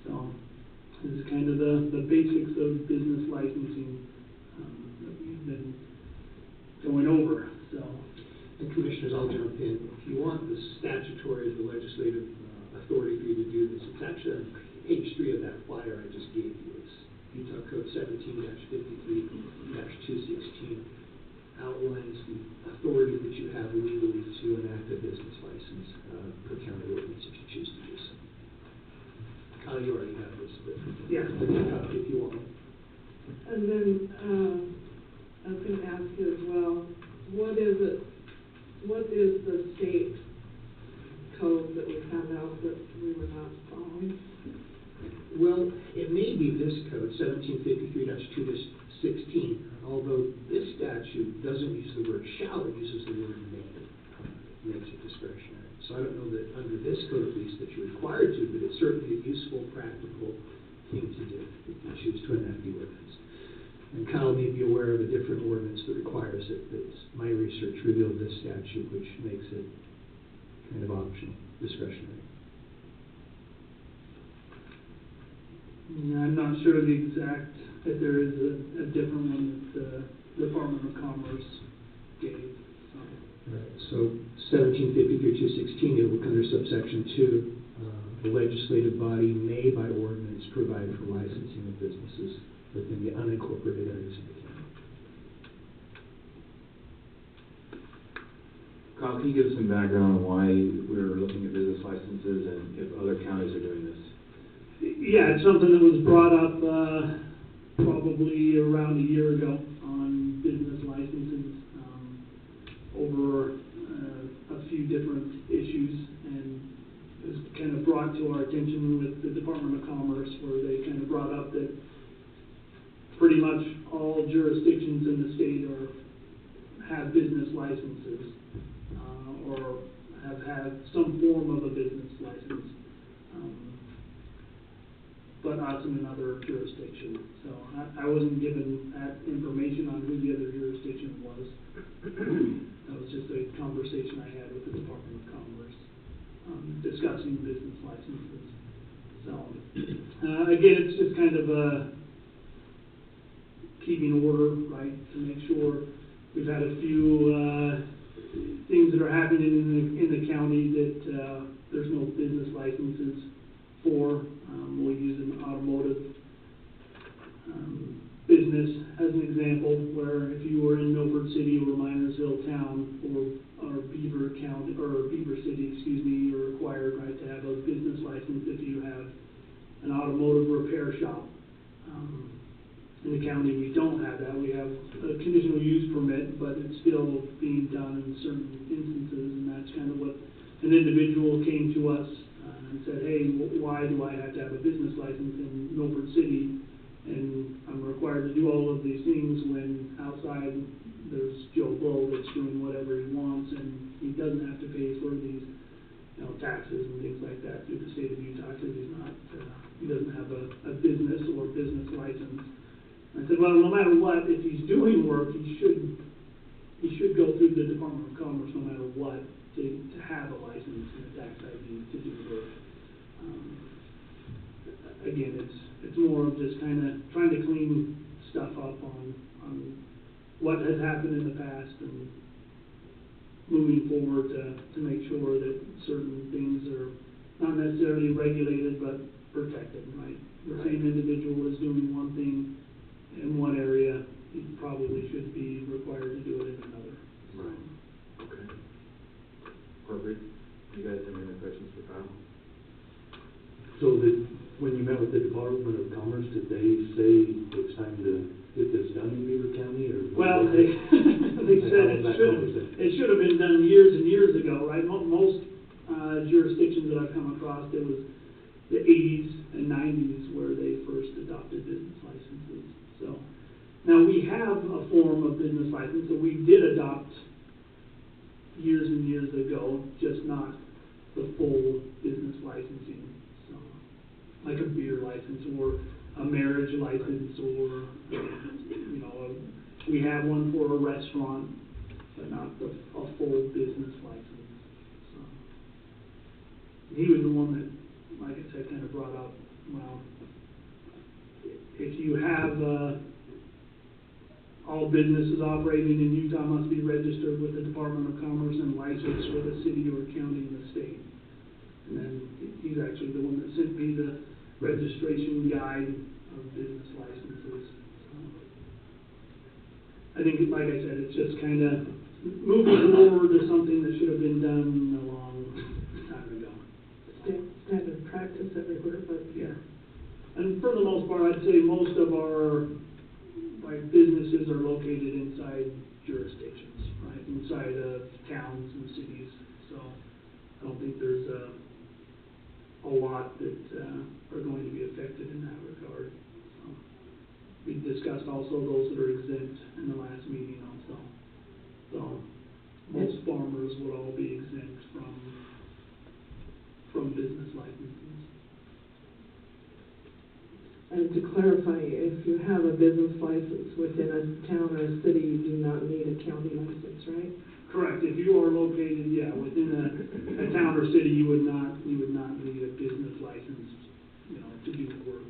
So this is kind of the basics of business licensing that we've been going over. So. And Commissioners, I'll jump in. If you want the statutory, the legislative authority for you to do this, it's actually on page 3 of that flyer I just gave you. It's Utah Code 17-53-216 outlines the authority that you have legally to enact a business license per county ordinance if you choose to do so. Kyle, you already have this, but Yeah. if you want. And then, I was gonna ask you as well, what is the state code that we found out that we were not following? Well, it may be this code, 1753-216. I'll statute doesn't use the word shall, it uses the word may. Makes it discretionary. So I don't know that under this code at least that you're required to, but it's certainly a useful, practical thing to do if you choose to enact the ordinance. And Kyle may be aware of a different ordinance that requires it, but my research revealed this statute, which makes it kind of optional, discretionary. Yeah, I'm not sure the exact, if there is a different one that the Department of Commerce gave, so. Right, so 1753-216, it will under subsection 2, the legislative body may by ordinance provide for licensing of businesses within the unincorporated areas of the county. Kyle, can you give us some background on why we're looking at business licenses and if other counties are doing this? Yeah, it's something that was brought up probably around a year ago on business licenses over a few different issues, and it was kind of brought to our attention with the Department of Commerce, where they kind of brought up that pretty much all jurisdictions in the state have business licenses or have had some form of a business license. But us in another jurisdiction. So I wasn't given that information on who the other jurisdiction was. That was just a conversation I had with the Department of Commerce discussing business licenses. So again, it's just kind of keeping order, right, to make sure. We've had a few things that are happening in the county that there's no business licenses for. We'll use an automotive business as an example, where if you were in Milford City or Minersville town or Beaver County or Beaver City, you're required, right, to have a business license if you have an automotive repair shop. In the county, we don't have that. We have a conditional use permit, but it's still being done in certain instances, and that's kind of what an individual came to us and said, hey, why do I have to have a business license in Milford City, and I'm required to do all of these things when outside there's Joe Blow that's doing whatever he wants, and he doesn't have to pay for these, taxes and things like that through the state of Utah because he doesn't have a business or business license. And I said, well, no matter what, if he's doing work, he should go through the Department of Commerce no matter what to have a license and a tax ID to do work. Again, it's more of just kind of trying to clean stuff up on what has happened in the past and moving forward to make sure that certain things are not necessarily regulated but protected, right? The same individual is doing one thing in one area, he probably should be required to do it in another. Right. Okay. Perfect. You guys have any questions for Kyle? So when you met with the Department of Commerce, did they say it's time to get this done in Beaver County, or? Well, they said it should have been done years and years ago, right? Most jurisdictions that I've come across, it was the 80s and 90s where they first adopted business licenses. So now we have a form of business license that we did adopt years and years ago, just not the full business licensing. So like a beer license or a marriage license, or we have one for a restaurant, but not a full business license. So he was the one that, like I said, kind of brought up, well, if you have all businesses operating in Utah must be registered with the Department of Commerce and licensed with a city or county in the state. And then he's actually the one that sent me the registration guide of business licenses. So I think, like I said, it's just kind of moving forward to something that should have been done a long time ago. Standard practice everywhere, but yeah. And for the most part, I'd say most of our businesses are located inside jurisdictions, right, inside of towns and cities. So I don't think there's a lot that are going to be affected in that regard. So we discussed also those that are exempt in the last meeting also. or a city, you do not need a county license, right? Correct. If you are located, within a town or city, you would not need a business license, to do work.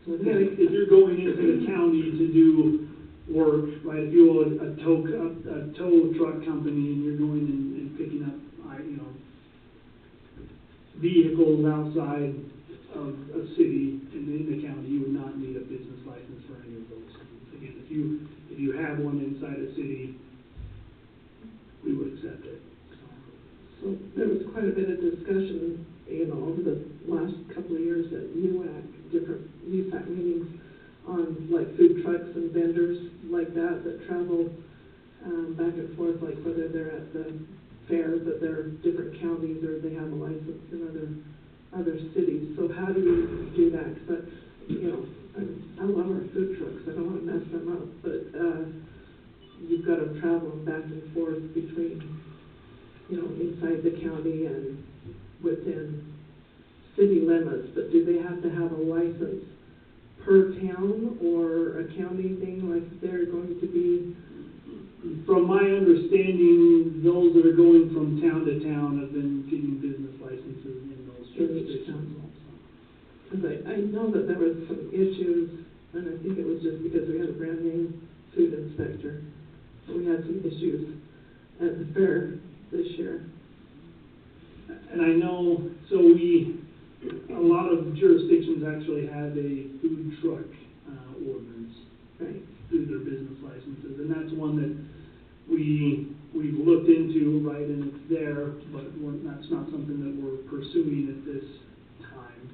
So If you're going into the county to do work, right, if you're a tow truck company and you're going and picking up, vehicles outside of a city and in the county, you would not need a business license for any of those things. Again, if you have one inside a city, we would accept it. So there was quite a bit of discussion, over the last couple of years at different USAC meetings on like food trucks and vendors like that travel back and forth, like whether they're at the fair, but they're different counties or they have a license in other cities. So how do we do that? Because I love our food trucks. I don't want to mess them up, but you've got them traveling back and forth between, inside the county and within city limits. But do they have to have a license per town or a county thing, like they're going to be? From my understanding, those that are going from town to town have been getting business licenses in those jurisdictions. Because I know that there was some issues, and I think it was just because we had a brand name food inspector. We had some issues at the fair this year. And I know, a lot of jurisdictions actually have a food truck ordinance, right, through their business licenses, and that's one that we've looked into, right, and it's there, but that's not something that we're pursuing at this time.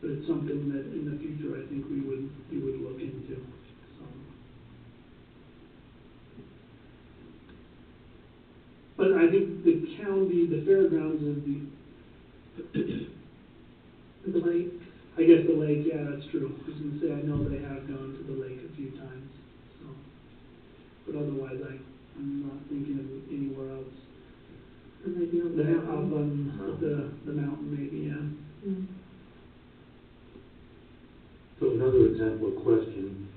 But it's something that in the future I think we would look into. So. But I think the county, the fairgrounds is the lake. I guess the lake, yeah, that's true. I was going to say, I know they have gone to the lake a few times. So. But otherwise, I'm not thinking of anywhere else. Or maybe on the mountain. Up on the mountain, maybe, yeah. Mm. So another example of question.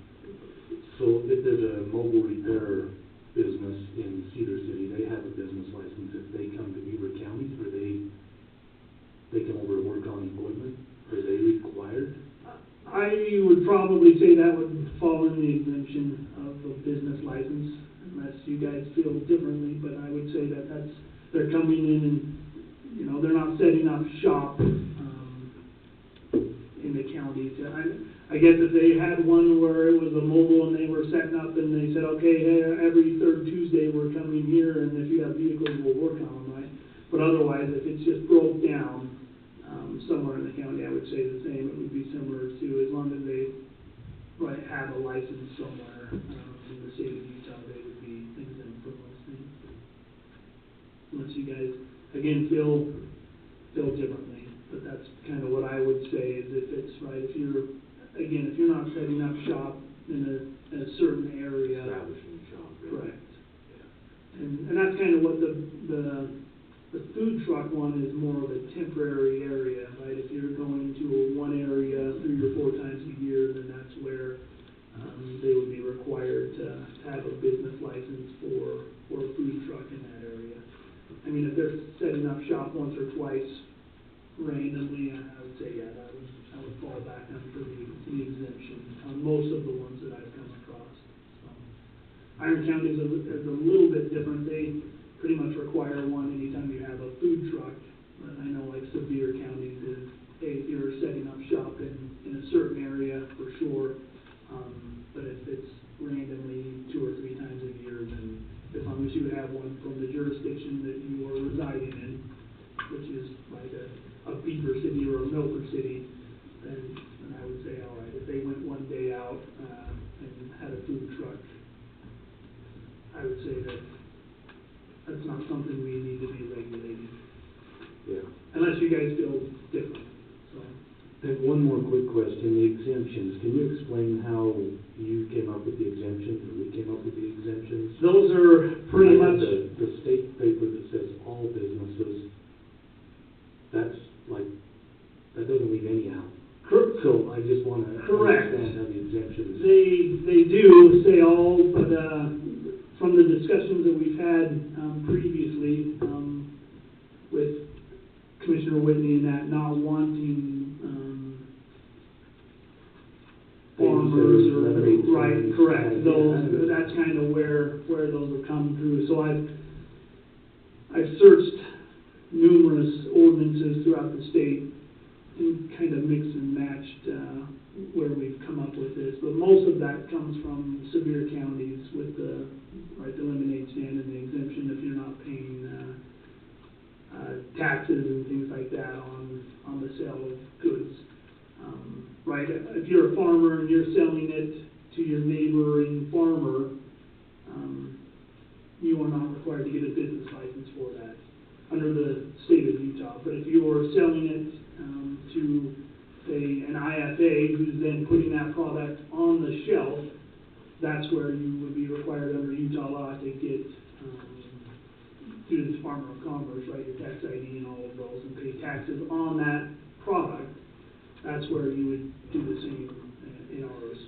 So if there's a mobile repair business in Cedar City, they have a business license. If they come to Beaver County, or they come over to work on equipment, are they required? I would probably say that would fall in the exemption of a business license, unless you guys feel differently, but I would say they're coming in and, they're not setting up shop in the county. I guess if they had one where it was a mobile and they were setting up and they said, okay, hey, every third Tuesday we're coming here, and if you have vehicles, we'll work on them, right? But otherwise, if it's just broke down, somewhere in the county, I would say the same. It would be similar to, as long as they have a license somewhere in the state of Utah, they would be exempt from those things. Unless you guys, again, feel differently. But that's kind of what I would say, is if it's if you're not setting up shop in a certain area. Establishing shop. Correct. Yeah. And that's kind of what the food truck one is, more of a temporary area, right? If you're going to one area 3 or 4 times a year, then that's where they would be required to have a business license for a food truck in that area. I mean, if they're setting up shop once or twice randomly, I would say, yeah, that would fall back under the exemption on most of the ones that I've come across. So, Iron County is a little bit different. They pretty much require one anytime you have a food truck. But I know Sevier County is, hey, you're setting up shop in a certain area for sure. But if it's randomly 2 or 3 times a year, then as long as you have one from the jurisdiction that you are residing in, which is like a Beaver City or a Milford City, then I would say, all right, if they went one day out and had a food truck, I would say that's not something we need to be regulating. Yeah. Unless you guys feel different. So. And one more quick question, the exemptions. Can you explain how you came up with the exemptions, or we came up with the exemptions? Those are pretty I have much... the state paper that says all businesses. That doesn't leave any out. So I just want to Correct. understand how the exemptions. They do say all, but, from the discussions that we've had, previously, with Commissioner Whitney and that not wanting, farmers or, Lemonade right, stands. correct, Yeah. those, that's kind of where those are coming through. So I've searched numerous ordinances throughout the state and kind of mixed and matched, where we've come up with this. But most of that comes from severe counties with the lemonade stand and the exemption if you're not paying, taxes and things like that on the sale of goods. Right, if you're a farmer and you're selling it to your neighboring farmer, you are not required to get a business license for that under the state of Utah. But if you're selling it to, say, an IFA who's then putting that product on the shelf, that's where you would be required under Utah law to get through the Department of Commerce, right, your tax ID and all of those, and pay taxes on that product. That's where you would do the same in ours.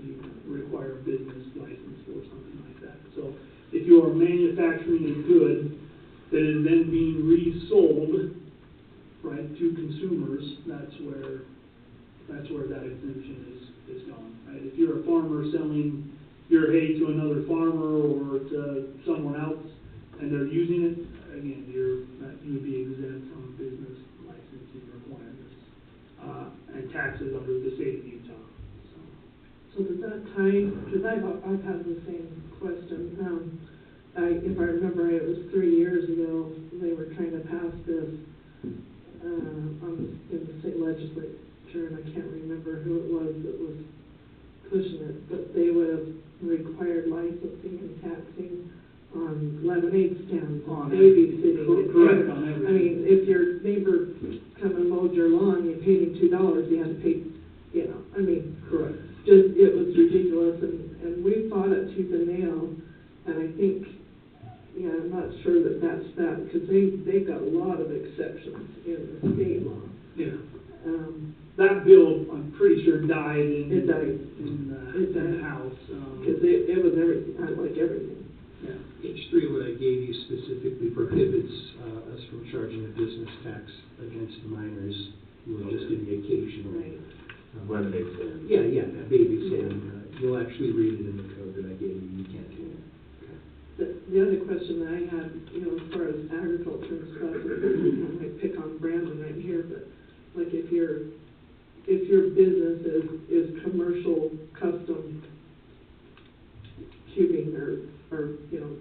You require a business license or something like that. So if you are manufacturing a good that is then being resold, right, to consumers, that's where that exemption is going, right? If you're a farmer selling your hay to another farmer or to someone else and they're using it, again, you would be exempt from business licensing requirements and taxes under the state of Utah. So does that tie, because I've had the same question. If I remember right, it was 3 years ago, they were trying to pass this in the state legislature, and I can't remember who it was that was pushing it, but they would have required licensing and taxing on lemonade stands, On babysitting. correct, on everything. I mean, if your neighbor come and mowed your lawn, you paid him $2, you had to pay, I mean. Correct. Just, it was ridiculous, and we fought it tooth and nail, and I think, I'm not sure that that's that, because they've got a lot of exceptions in the state law. Yeah. That bill, I'm pretty sure died in. It died. In It the died. House. Because it was everything, like everything. Yeah. H3, what I gave you specifically prohibits us from charging a business tax against minors who are just in the occasional. Right. Lemonade stand. Yeah, a baby stand. You'll actually read it in the code that I gave you. You can't do it. The other question that I had, as far as agriculture and stuff, I might pick on Brandon right here, but like if your business is commercial custom cubing or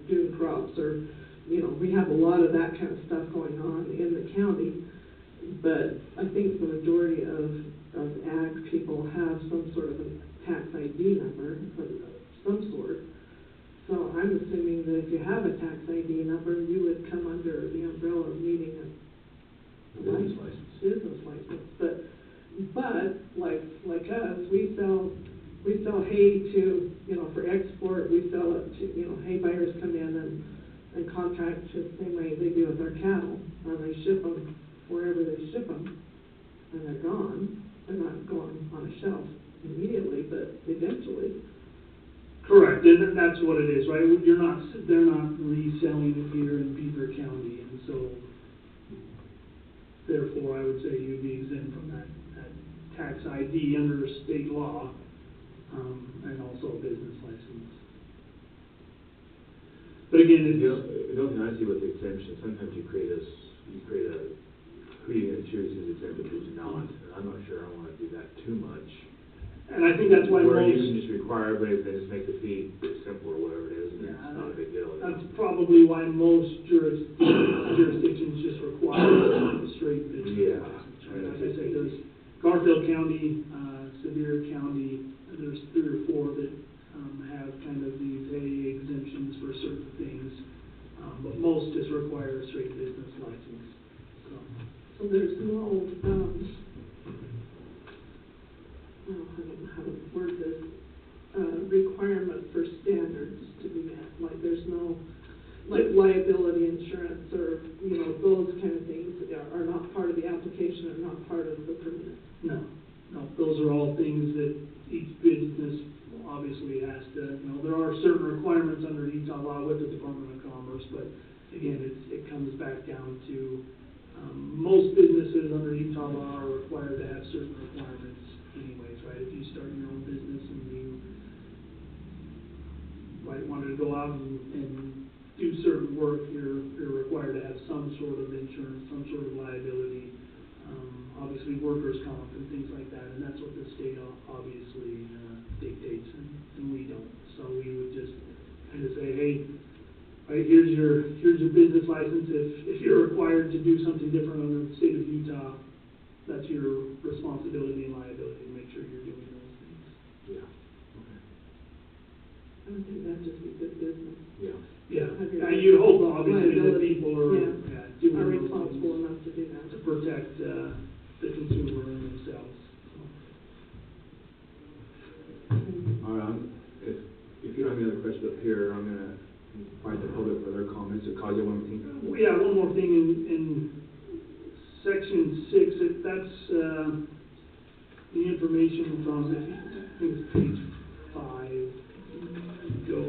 doing crops or, we have a lot of that kind of stuff going on in the county, but I think the majority of ag people have some sort of a tax ID number of some sort. So I'm assuming that if you have a tax ID number, you would come under the umbrella of needing a Business license. business license. But like us, we sell hay to, for export, we sell it to, hay buyers come in and contract just the same way they do with our cattle. And they ship them wherever they ship them, and they're gone. They're not going on a shelf immediately, but eventually. Correct, and that's what it is, right? They're not reselling it here in Beaver County, and so therefore I would say you'd be exempt from that tax ID under state law, and also a business license. But again, The only thing I see with the exemption, sometimes you create a who you gonna choose is exempt and who's not, and I'm not sure I wanna do that too much. and I think that's why Where you most. can just require everybody to just make the fee simple or whatever it is, and Yeah, it's not a big deal. That's probably why most jurisdictions just require a straight business Yeah. license, right? Like I said, there's Garfield County, Sevier County, there's 3 or 4 that have kind of these exemptions for certain things, but most just require a straight business license. So there's no, I don't know how to word this, requirement for standards to be met. Like there's no, like liability insurance or, those kind of things are not part of the application, are not part of the permit. No, those are all things that each business obviously has to, there are certain requirements under Utah law with the Department of Commerce, but again, it comes back down to, most businesses under Utah law are required to have certain requirements anyways, right? If you start your own business and you wanted to go out and do certain work, you're required to have some sort of insurance, some sort of liability, obviously workers' comp and things like that, and that's what the state obviously dictates, and we don't. So we would just kind of say, hey, right, here's your business license. If you're required to do something different under the state of Utah, that's your responsibility and liability to make sure you're doing those things. Yeah. Okay. I would think that'd just be good business. Yeah. Yeah, Have your and you'd hope obviously that liability, people are yeah, doing are those responsible things enough to do that. to protect the consumer and themselves. All right, if you don't have any other questions up here, I'm gonna invite the public for their comments, or call you one thing. Yeah, one more thing in section 6, that's the information from, I think it's page 5. Go.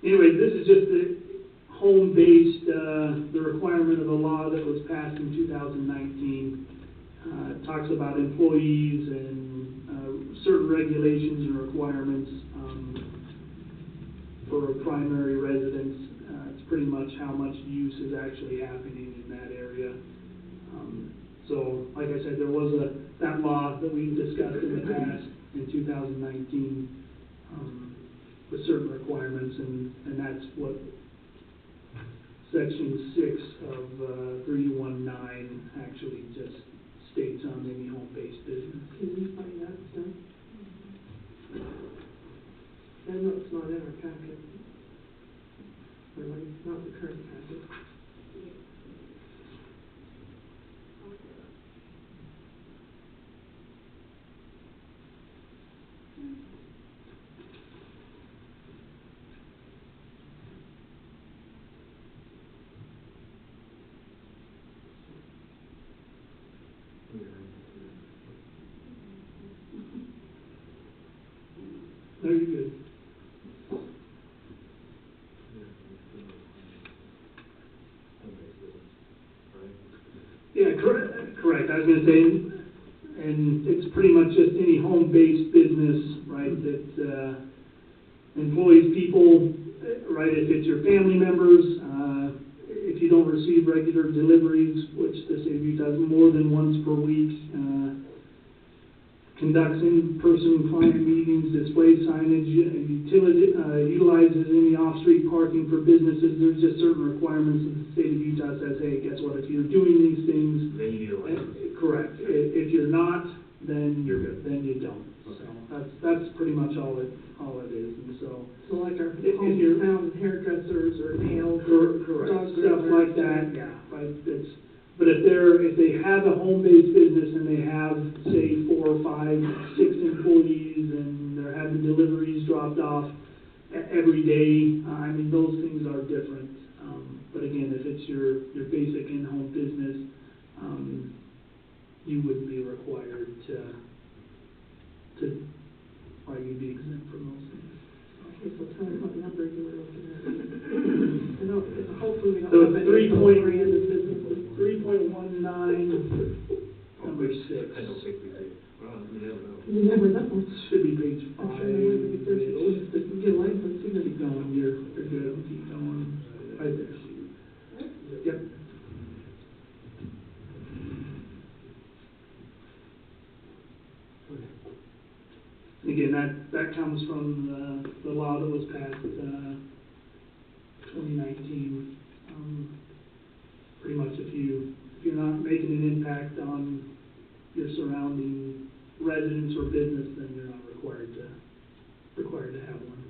Anyway, this is just the home-based, the requirement of the law that was passed in 2019. It talks about employees and certain regulations and requirements for a primary residence. It's pretty much how much use is actually happening in that area. So, like I said, there was that law that we discussed in the past in 2019 with certain requirements, and that's what Section 6 of 319 actually just states on any home-based business. Can you find that stuff? I know it's not in our packet. Or like, not the current packet. No, you're good. Yeah, correct. I was going to say, and it's pretty much just any home-based business, right, that employs people, right, if it's your family members, if you don't receive regular deliveries, which the state of Utah does more than once per week, conducts in-person client meetings, displays signage, utilizes any off-street parking for businesses. There's just certain requirements that the state of Utah says, hey, guess what, if you're doing these things... Then you need a license. Correct. If you're not, then You're good. Then you don't. Okay. So that's pretty much all it is. And so like our if you're hometown hairdressers or nails, correct, dog stuff groomers, like that, yeah. Right. But if they have a home-based business and they have, say, 4, 5, 6 employees and they're having deliveries dropped off every day, I mean, those things are different. But again, if it's your basic in-home business, you wouldn't be required or you'd be exempt from those things. Okay, so tell me what number you were looking at. I know, hopefully we don't So have any it's 3.3 businesses. 3.19, number 6. I don't think we do. Well, you never know. You never know. Should be page 5. I'm sure there might be 30 to get a license either. Keep going, you're good, keep going, right there. Yep. Again, that comes from the law that was passed 2019. Pretty much if you're not making an impact on your surrounding residents or business, then you're not required to have one.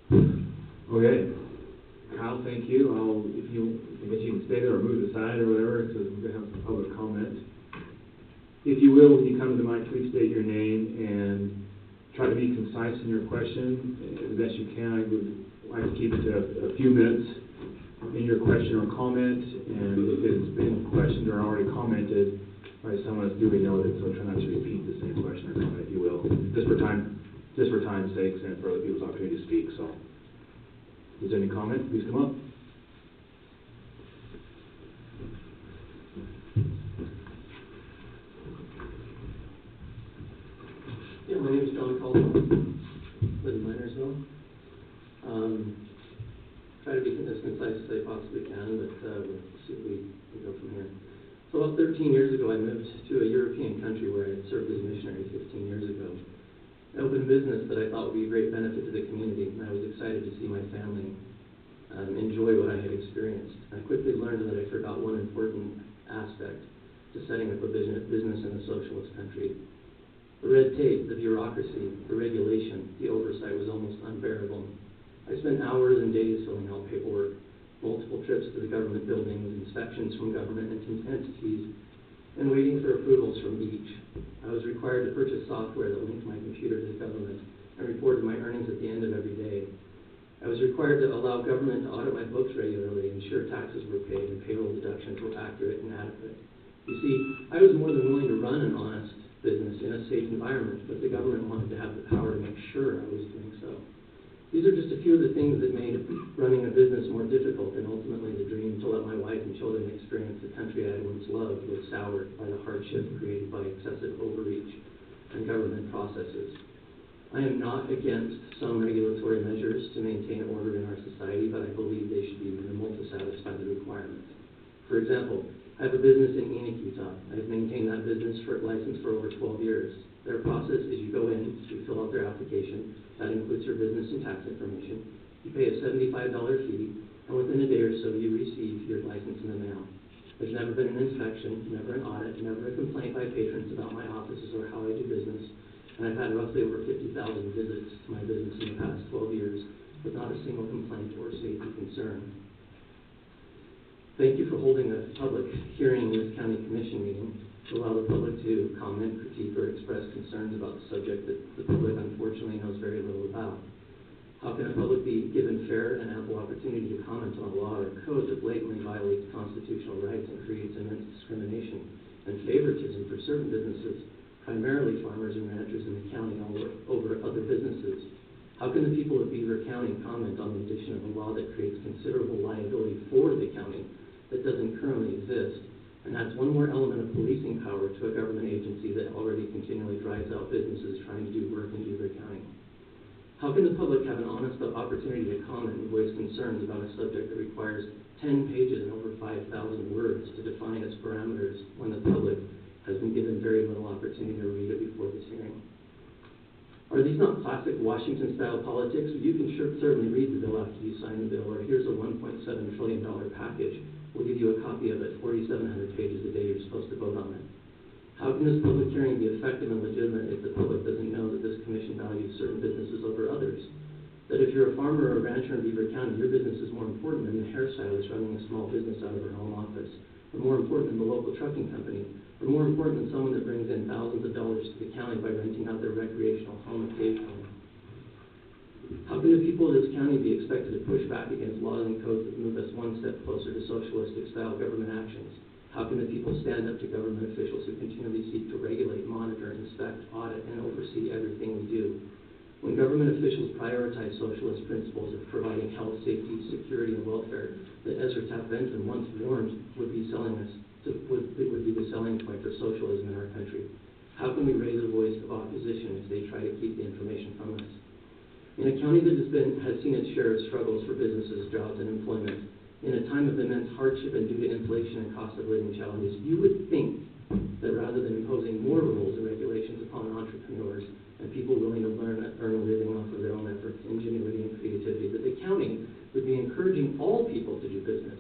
So. Okay. Kyle, thank you. I guess you can stay there or move aside or whatever, so we can have some public comment. If you will, when you come to the mic, please state your name and try to be concise in your question as best you can. I would like to keep it to a few minutes. your question or comment, and if it's been questioned or already commented by someone that's duly noted, so try not to repeat the same question or comment, if you will, just for time's sake and for other people's opportunity to speak, so. Is there any comment? Please come up. Yeah, my name is John Caldwell, live in Minersville. Try to be as concise as I possibly can, but we'll see if we go from here. So about 13 years ago, I moved to a European country where I had served as a missionary 15 years ago. I opened a business that I thought would be a great benefit to the community, and I was excited to see my family enjoy what I had experienced. I quickly learned that I forgot one important aspect to setting up a business in a socialist country. The red tape, the bureaucracy, the regulation, the oversight was almost unbearable. I spent hours and days filling out paperwork, multiple trips to the government buildings, inspections from government entities, and waiting for approvals from each. I was required to purchase software that linked my computer to the government and reported my earnings at the end of every day. I was required to allow government to audit my books regularly, ensure taxes were paid and payroll deductions were accurate and adequate. You see, I was more than willing to run an honest business in a safe environment, but the government wanted to have the power to make sure I was doing so. These are just a few of the things that made running a business more difficult, and ultimately the dream to let my wife and children experience the country I had once loved was soured by the hardship created by excessive overreach and government processes. I am not against some regulatory measures to maintain order in our society, but I believe they should be minimal to satisfy the requirements. For example, I have a business in Enoch, Utah. I've maintained that business license for over 12 years. Their process is you go in, you fill out their application. That includes your business and tax information. You pay a $75 fee, and within a day or so, you receive your license in the mail. There's never been an inspection, never an audit, never a complaint by patrons about my offices or how I do business. And I've had roughly over 50,000 visits to my business in the past 12 years, with not a single complaint or safety concern. Thank you for holding a public hearing in this county commission meeting to allow the public to comment, critique, or express concerns about the subject that the public unfortunately knows very little about. How can the public be given fair and ample opportunity to comment on a law or code that blatantly violates constitutional rights and creates immense discrimination and favoritism for certain businesses, primarily farmers and ranchers in the county over other businesses? How can the people of Beaver County comment on the addition of a law that creates considerable liability for the county that doesn't currently exist, and adds one more element of policing power to a government agency that already continually drives out businesses trying to do work in Beaver County? How can the public have an honest opportunity to comment and voice concerns about a subject that requires 10 pages and over 5,000 words to define its parameters when the public has been given very little opportunity to read it before this hearing? Are these not classic Washington-style politics? You can certainly read the bill after you sign the bill, or here's a $1.7 trillion package. We'll give you a copy of it, 4,700 pages a day, you're supposed to vote on it. How can this public hearing be effective and legitimate if the public doesn't know that this commission values certain businesses over others? That if you're a farmer or a rancher in Beaver County, your business is more important than the hairstylist running a small business out of her home office, or more important than the local trucking company, or more important than someone that brings in thousands of dollars to the county by renting out their recreational home occasionally. How can the people of this county be expected to push back against laws and codes that move us one step closer to socialistic-style government actions? How can the people stand up to government officials who continually seek to regulate, monitor, inspect, audit, and oversee everything we do? When government officials prioritize socialist principles of providing health, safety, security, and welfare that Ezra Taft Benton once warned would be the selling point for socialism in our country, how can we raise a voice of opposition if they try to keep the information from us? In a county that has seen its share of struggles for businesses, jobs, and employment, in a time of immense hardship and due to inflation and cost of living challenges, you would think that rather than imposing more rules and regulations upon entrepreneurs and people willing to earn a living off of their own efforts, ingenuity, and creativity, that the county would be encouraging all people to do business.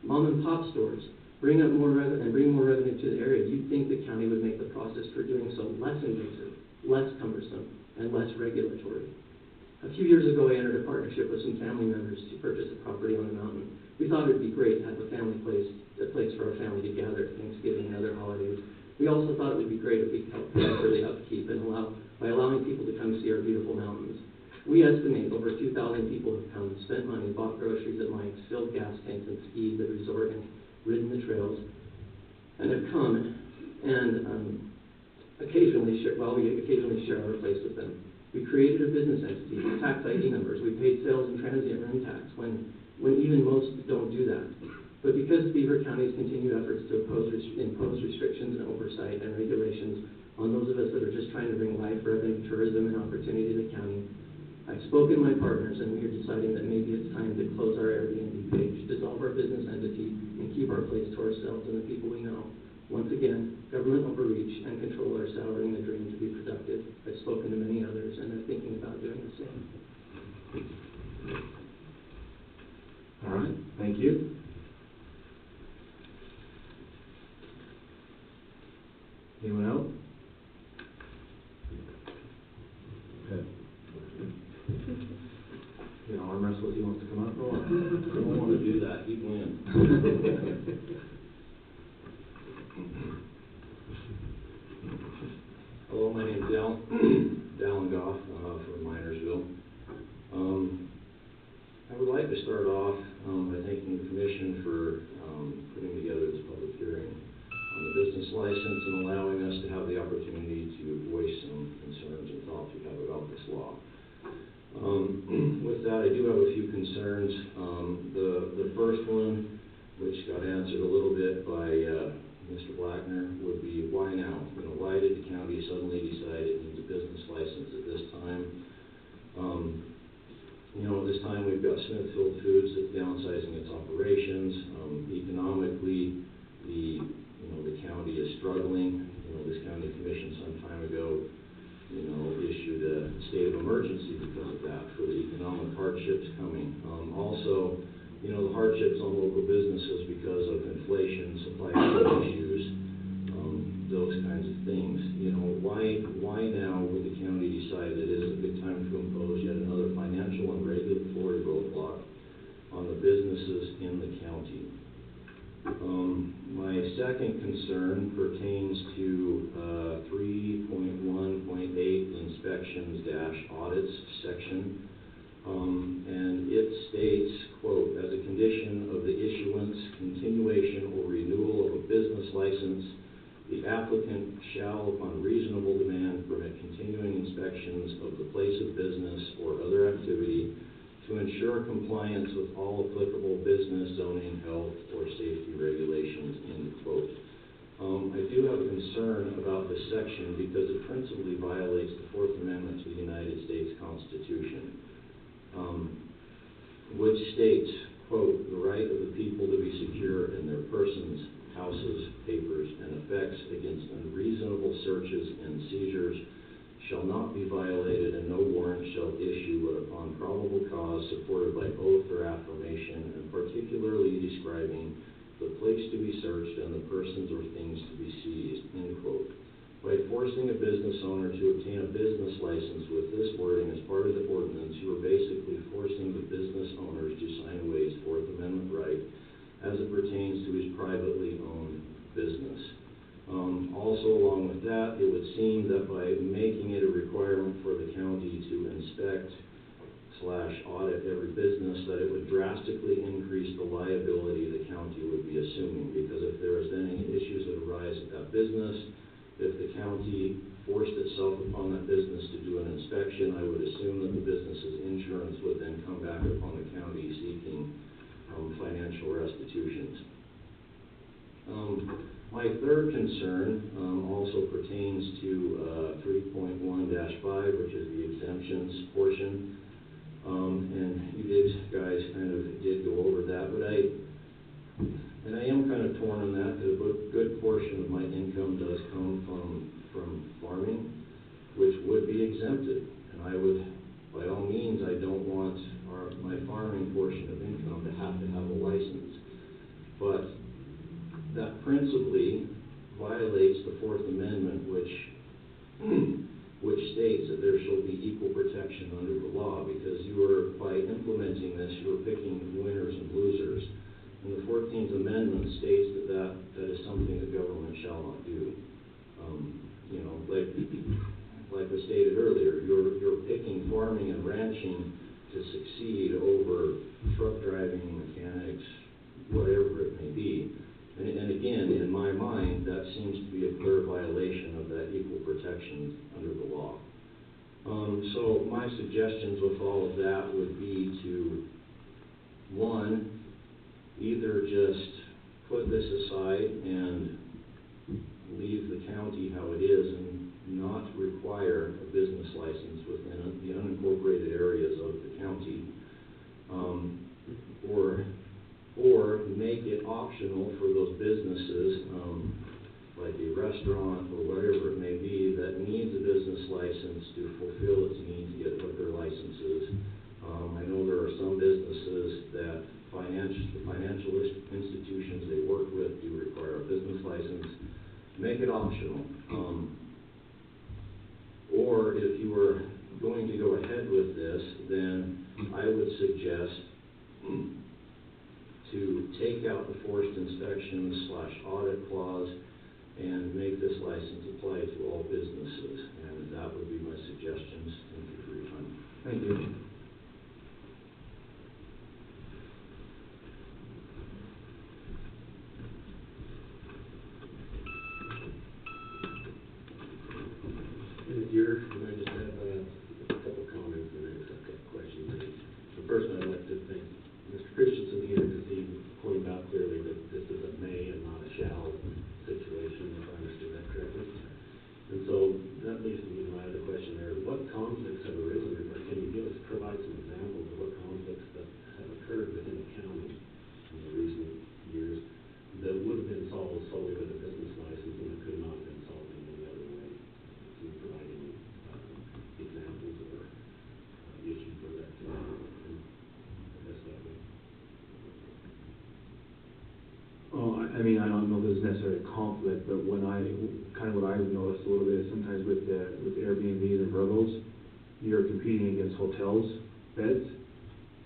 Mom and pop stores, bring more revenue to the area. You'd think the county would make the process for doing so less invasive, less cumbersome, and less regulatory. A few years ago, I entered a partnership with some family members to purchase a property on the mountain. We thought it would be great to have a place for our family to gather at Thanksgiving and other holidays. We also thought it would be great if we could help pay for the upkeep and by allowing people to come see our beautiful mountains. We estimate over 2,000 people have come, spent money, bought groceries at Mike's, filled gas tanks, and skied the resort and ridden the trails, and have come and occasionally share our place with them. We created a business entity, tax ID numbers. We paid sales and transient room tax when even most don't do that. But because Beaver County's continued efforts to impose restrictions and oversight and regulations on those of us that are just trying to bring life, revenue, tourism, and opportunity to the county, I've spoken to my partners, and we are deciding that maybe it's time to close our Airbnb page, dissolve our business entity, and keep our place to ourselves and the people we know. Once again, government overreach and control are souring the dream to be productive. I've spoken to many others, and they're thinking about doing the same. All right, thank you. Anyone else? Okay. You know, arm wrestle, he wants to come up? I don't want to do that, he wins. Hello, my name's Dallin Goff from Minersville. I would like to start off by thanking the Commission for putting together this public hearing on the business license and allowing us to have the opportunity to voice some concerns and thoughts we have about this law. With that, I do have a few concerns. The first one, which got answered a little bit by Mr. Blackner, would be why now? You know, why did the county suddenly decide it needs a business license at this time? You know, at this time we've got Smithfield Foods that's downsizing its operations. Economically, the county is struggling. You know, this county commission some time ago, issued a state of emergency because of that, for the economic hardships coming. Also, the hardships on local businesses because of inflation, supply chain issues, those kinds of things. Why now would the county decide that it is a good time to impose yet another financial and regulatory roadblock on the businesses in the county? My second concern pertains to 3.1.8 inspections-audits section. And it states, quote, as a condition of the issuance, continuation, or renewal of a business license, the applicant shall, upon reasonable demand, permit continuing inspections of the place of business or other activity to ensure compliance with all applicable business, zoning, health, or safety regulations, end quote. I do have a concern about this section because it principally violates the Fourth Amendment to the United States Constitution, which states, quote, the right of the people to be secure in their persons, houses, papers, and effects against unreasonable searches and seizures shall not be violated, and no warrant shall issue but upon probable cause supported by oath or affirmation, and particularly describing the place to be searched and the persons or things to be seized, end quote. By forcing a business owner to obtain a business license with this wording as part of the ordinance, you are basically forcing the business owners to sign away his Fourth Amendment right as it pertains to his privately owned business. Also, along with that, it would seem that by making it a requirement for the county to inspect/audit every business, that it would drastically increase the liability the county would be assuming, because if there is then any issues that arise at that business, if the county forced itself upon that business to do an inspection, I would assume that the business's insurance would then come back upon the county seeking financial restitutions. My third concern also pertains to 3.1-5, which is the exemptions portion. And you guys did go over that, but I am kind of torn on that, because a good portion of my income does come from farming, which would be exempted. And I would, by all means, I don't want my farming portion of income to have a license. But that principally violates the Fourth Amendment, which states that there shall be equal protection under the law, because by implementing this, you are picking winners and losers. And the 14th Amendment states that is something the government shall not do. Like was stated earlier, you're picking farming and ranching to succeed over truck driving, mechanics, again, in my mind, that seems to be a clear violation of that equal protection under the law. So my suggestions with all of that would be to, one, either just put this aside and leave the county how it is and not require a business license within the unincorporated areas of the county, or make it optional for those businesses, like a restaurant or whatever it may be, that needs a business license to fulfill its needs, get liquor licenses. I know there are some businesses that the financial institutions they work with do require a business license. Make it optional. Or if you were going to go ahead with this, then I would suggest to take out the forced inspection / audit clause and make this license apply to all businesses. And that would be my suggestions. Thank you for your time. Thank you. Can I just have a couple comments and then a couple questions? So first, I'd like to thank Mr. Christensen here because he pointed out clearly that this is a may and not a shall situation, if I understood that correctly. And so that leads me to my other question there. What conflicts have arisen, or can you provide some examples of what conflicts that have occurred within the county in the recent years that would have been solved solely with a business license and that could not have been solved in any other way? Can you provide any examples or issues where that can address that way? Well, I mean, I don't know if there's necessarily a conflict, but what I've noticed a little bit is sometimes with Airbnbs and Vrbo's, you're competing against hotels' beds,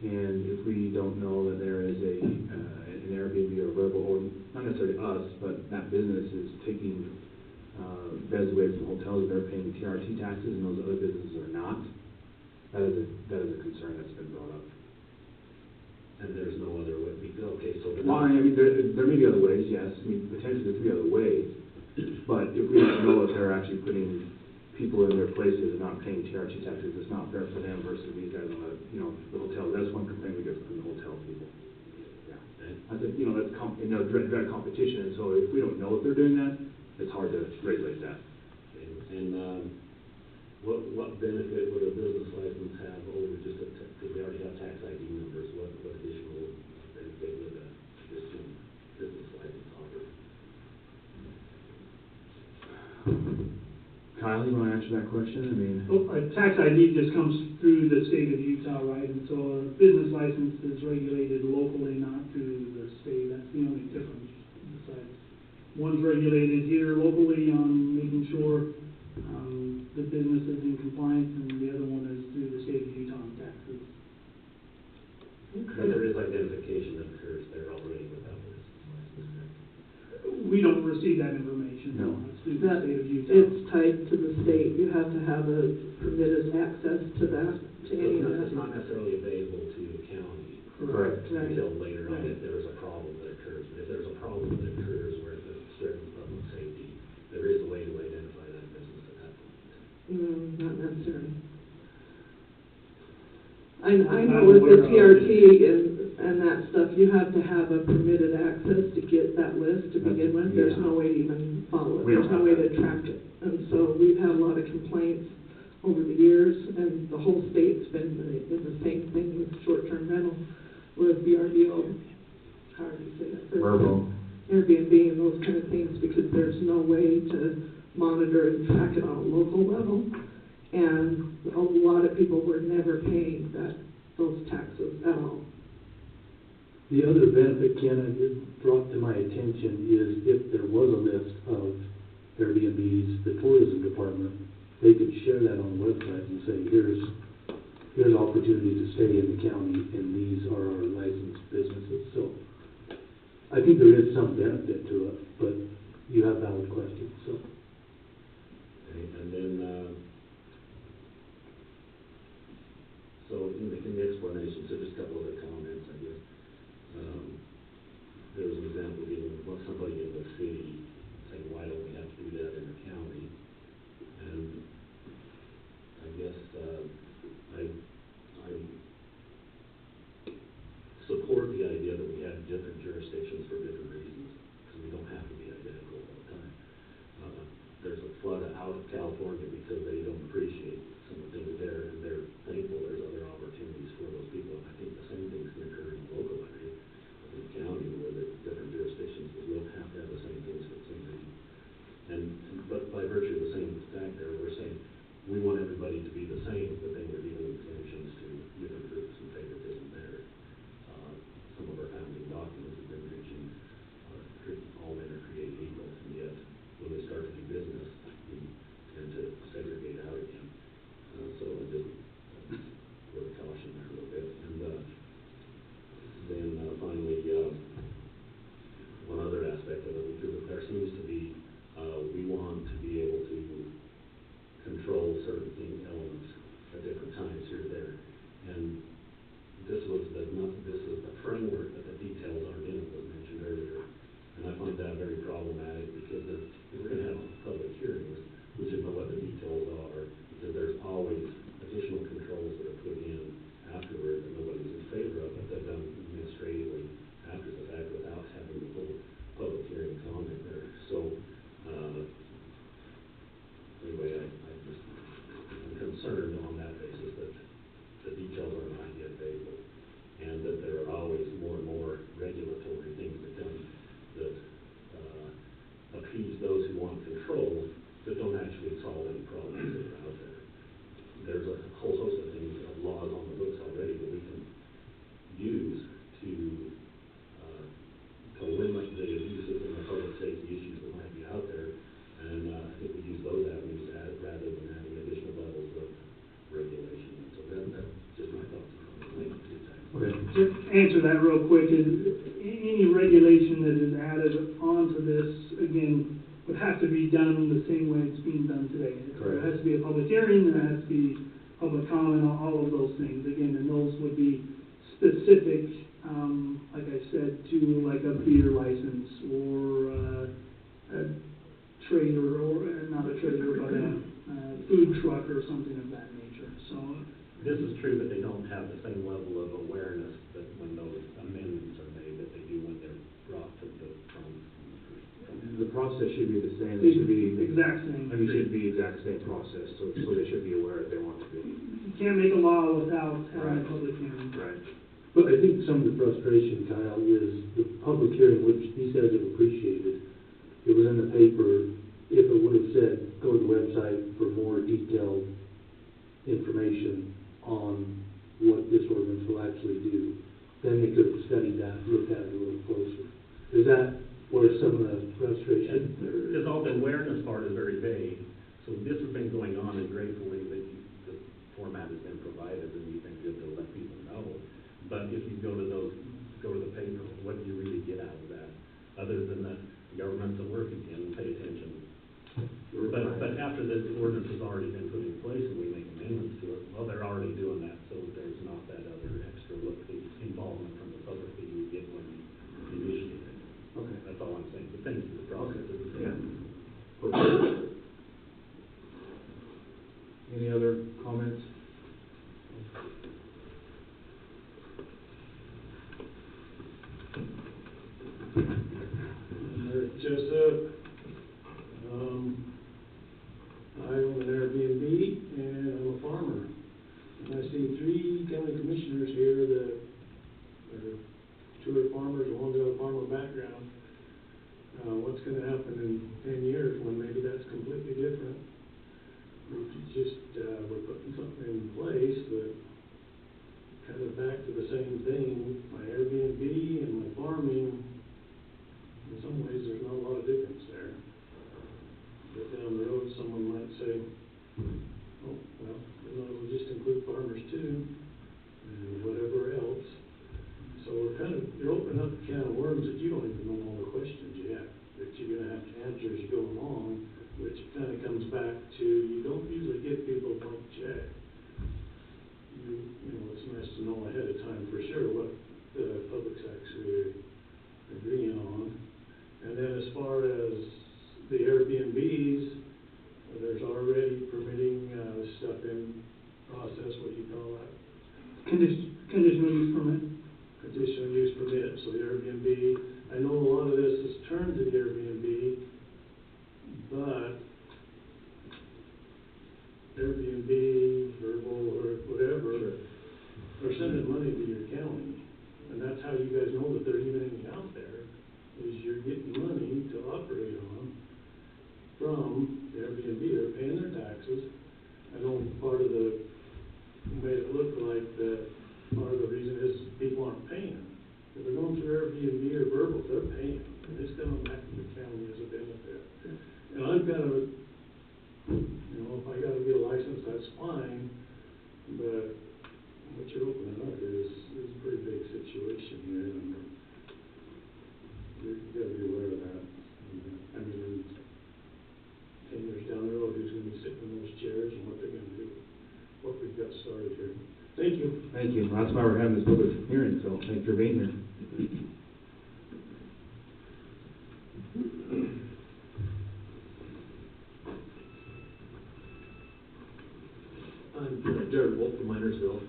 and if we don't know that there is an Airbnb or a Vrbo, or not necessarily us, but that business is taking beds away from hotels, they're paying TRT taxes, and those other businesses are not, that is a concern that's been brought up. And there's no other way. Okay, so Well, I mean, there may be other ways, yes. I mean, potentially there could be other ways. But if we don't know if they're actually putting people in their places and not paying TRT taxes, it's not fair for them versus these guys on the hotel. That's one complaint we get from the hotel people. Yeah. I think, that's direct competition. And so if we don't know if they're doing that, it's hard to regulate that. And what benefit would a business license have over just because we already have tax ID numbers? What additional benefit would a business license offer? Kyle, you want to answer that question? I mean, Tax ID just comes through the state of Utah, right? And so a business license is regulated locally, not through the state. That's the only difference. Besides, one's regulated here locally on making sure the business is in compliance, and the other one is through the state of Utah on taxes. But there is identification that occurs there already without the business license. We don't receive that information. No. It's through the state of Utah. It's tied to the state. You have to have a permitted access to that, to So any of it's that. not necessarily available to the county correct. Right. until later on Right. if there is a problem that occurs. But if there's a problem that occurs where it's threatens public safety, there is a way to identify that business at that point. Not necessarily. I know with the TRT and that stuff, you have to have a permitted access to get that list to begin with. There's no way to even follow it. We don't There's no have way that. to track it. And so we've had a lot of complaints over the years, and the whole state's been in the same thing with short-term rental, with VRBO, how do you say that? Vrbo. Airbnb and those kind of things, because there's no way to monitor and track it on a local level. And a lot of people were never paying those taxes at all. The other benefit, Ken, it brought to my attention is if there was a list of Airbnbs, the tourism department, they could share that on the website and say, here's opportunity to stay in the county, and these are our licensed businesses. So I think there is some benefit to it, but you have valid questions. So. Okay, and then, so in the explanation, so just a couple other comments, I guess. There was an example given of what want somebody in the city saying, why don't we have to do that in the county? And I guess, I support the idea that we have different jurisdictions for different reasons, because we don't have to be identical all the time. There's a flood out of California because they don't appreciate some of the things there, and they're thankful there's other opportunities for those people. And I think the same things can occur in the local area, in the county, where the different jurisdictions, we don't have to have the same things for the same reason. But by virtue of the same fact there, we're saying we want everybody to be the same, but then we're giving exemptions to different groups and favoritism there. Some of our founding documents have been reaching, all men are created equal, and yet when we start to do business, we tend to segregate out again. So I just word of caution there a little bit. And then finally, one other aspect of it, because there seems to be, we want to be able to control certain elements at different times here or there. And this is the framework, but the details aren't in it, was mentioned earlier. And I find that very problematic, because if we're going to have public hearings, we should know what the details are, because there's always additional controls that are put in afterward that nobody's in favor of, but they're done administratively after the fact without having the full public hearing comment there. So, anyway, I'm concerned on that basis that the details are not yet available, and that there are always more and more regulatory things that come that appease those who want control, that don't actually solve any problems that are out there. There's a whole host of things, laws on the books already that we can use to limit the abuses and the public safety issues that might be out there, and I think we use those avenues rather than adding additional levels of regulation. So that's just my thoughts on it. Thank you for your time. Okay. Just answer that real quick. Is any regulation that is added onto this, again, would have to be done the same way it's being done today. There has to be a public hearing, there has to be public comment on all of those things. Again, and those would be specific, like I said, to like a beer license or a trailer, or not a trailer, but a food truck or something of that nature. So this is true, but they don't have the same level of awareness that when those amendments are made that they do when they're brought to the front. The process should be the same. It should be exact same. I mean, it should be exact same process, so they should be aware if they want to be. You can't make a law without having a public hearing. Right. But I think some of the frustration, Kyle, is the public hearing, which these guys have appreciated. It was in the paper. If it would have said, go to the website for more detailed information on what this ordinance will actually do, then they could have studied that, looked at it a little closer. Is that where some of the frustration? Because all the awareness part is very vague. So this has been going on, and gratefully that the format has been provided, and we've been good to let people know. But if you go to the paper, what do you really get out of that, other than the government's at work again, pay attention? But after the ordinance has already been put in place and we make amendments to it, well, they're already doing that, so there's not that other extra look, the involvement from the public that you get when you initiate it. Okay. That's all I'm saying. But thank you for the process. Yeah. Okay. Any other comments? Jessup. I own an Airbnb and I'm a farmer. And I see 3 county commissioners here that are 2 are farmers, one's got a farmer background. What's going to happen in 10 years when maybe that's completely different? We're putting something in place that kind of back to the same thing. My Airbnb and my farming, in some ways, there's not a lot of difference there. you gotta be aware of that. I mean, 10 years down the road, who's gonna be sitting in those chairs and what they're gonna do, what we've got started here. Thank you. Thank you. That's why we're having this public hearing, so thank you for being here. I'm Jared Wolf from Minersville.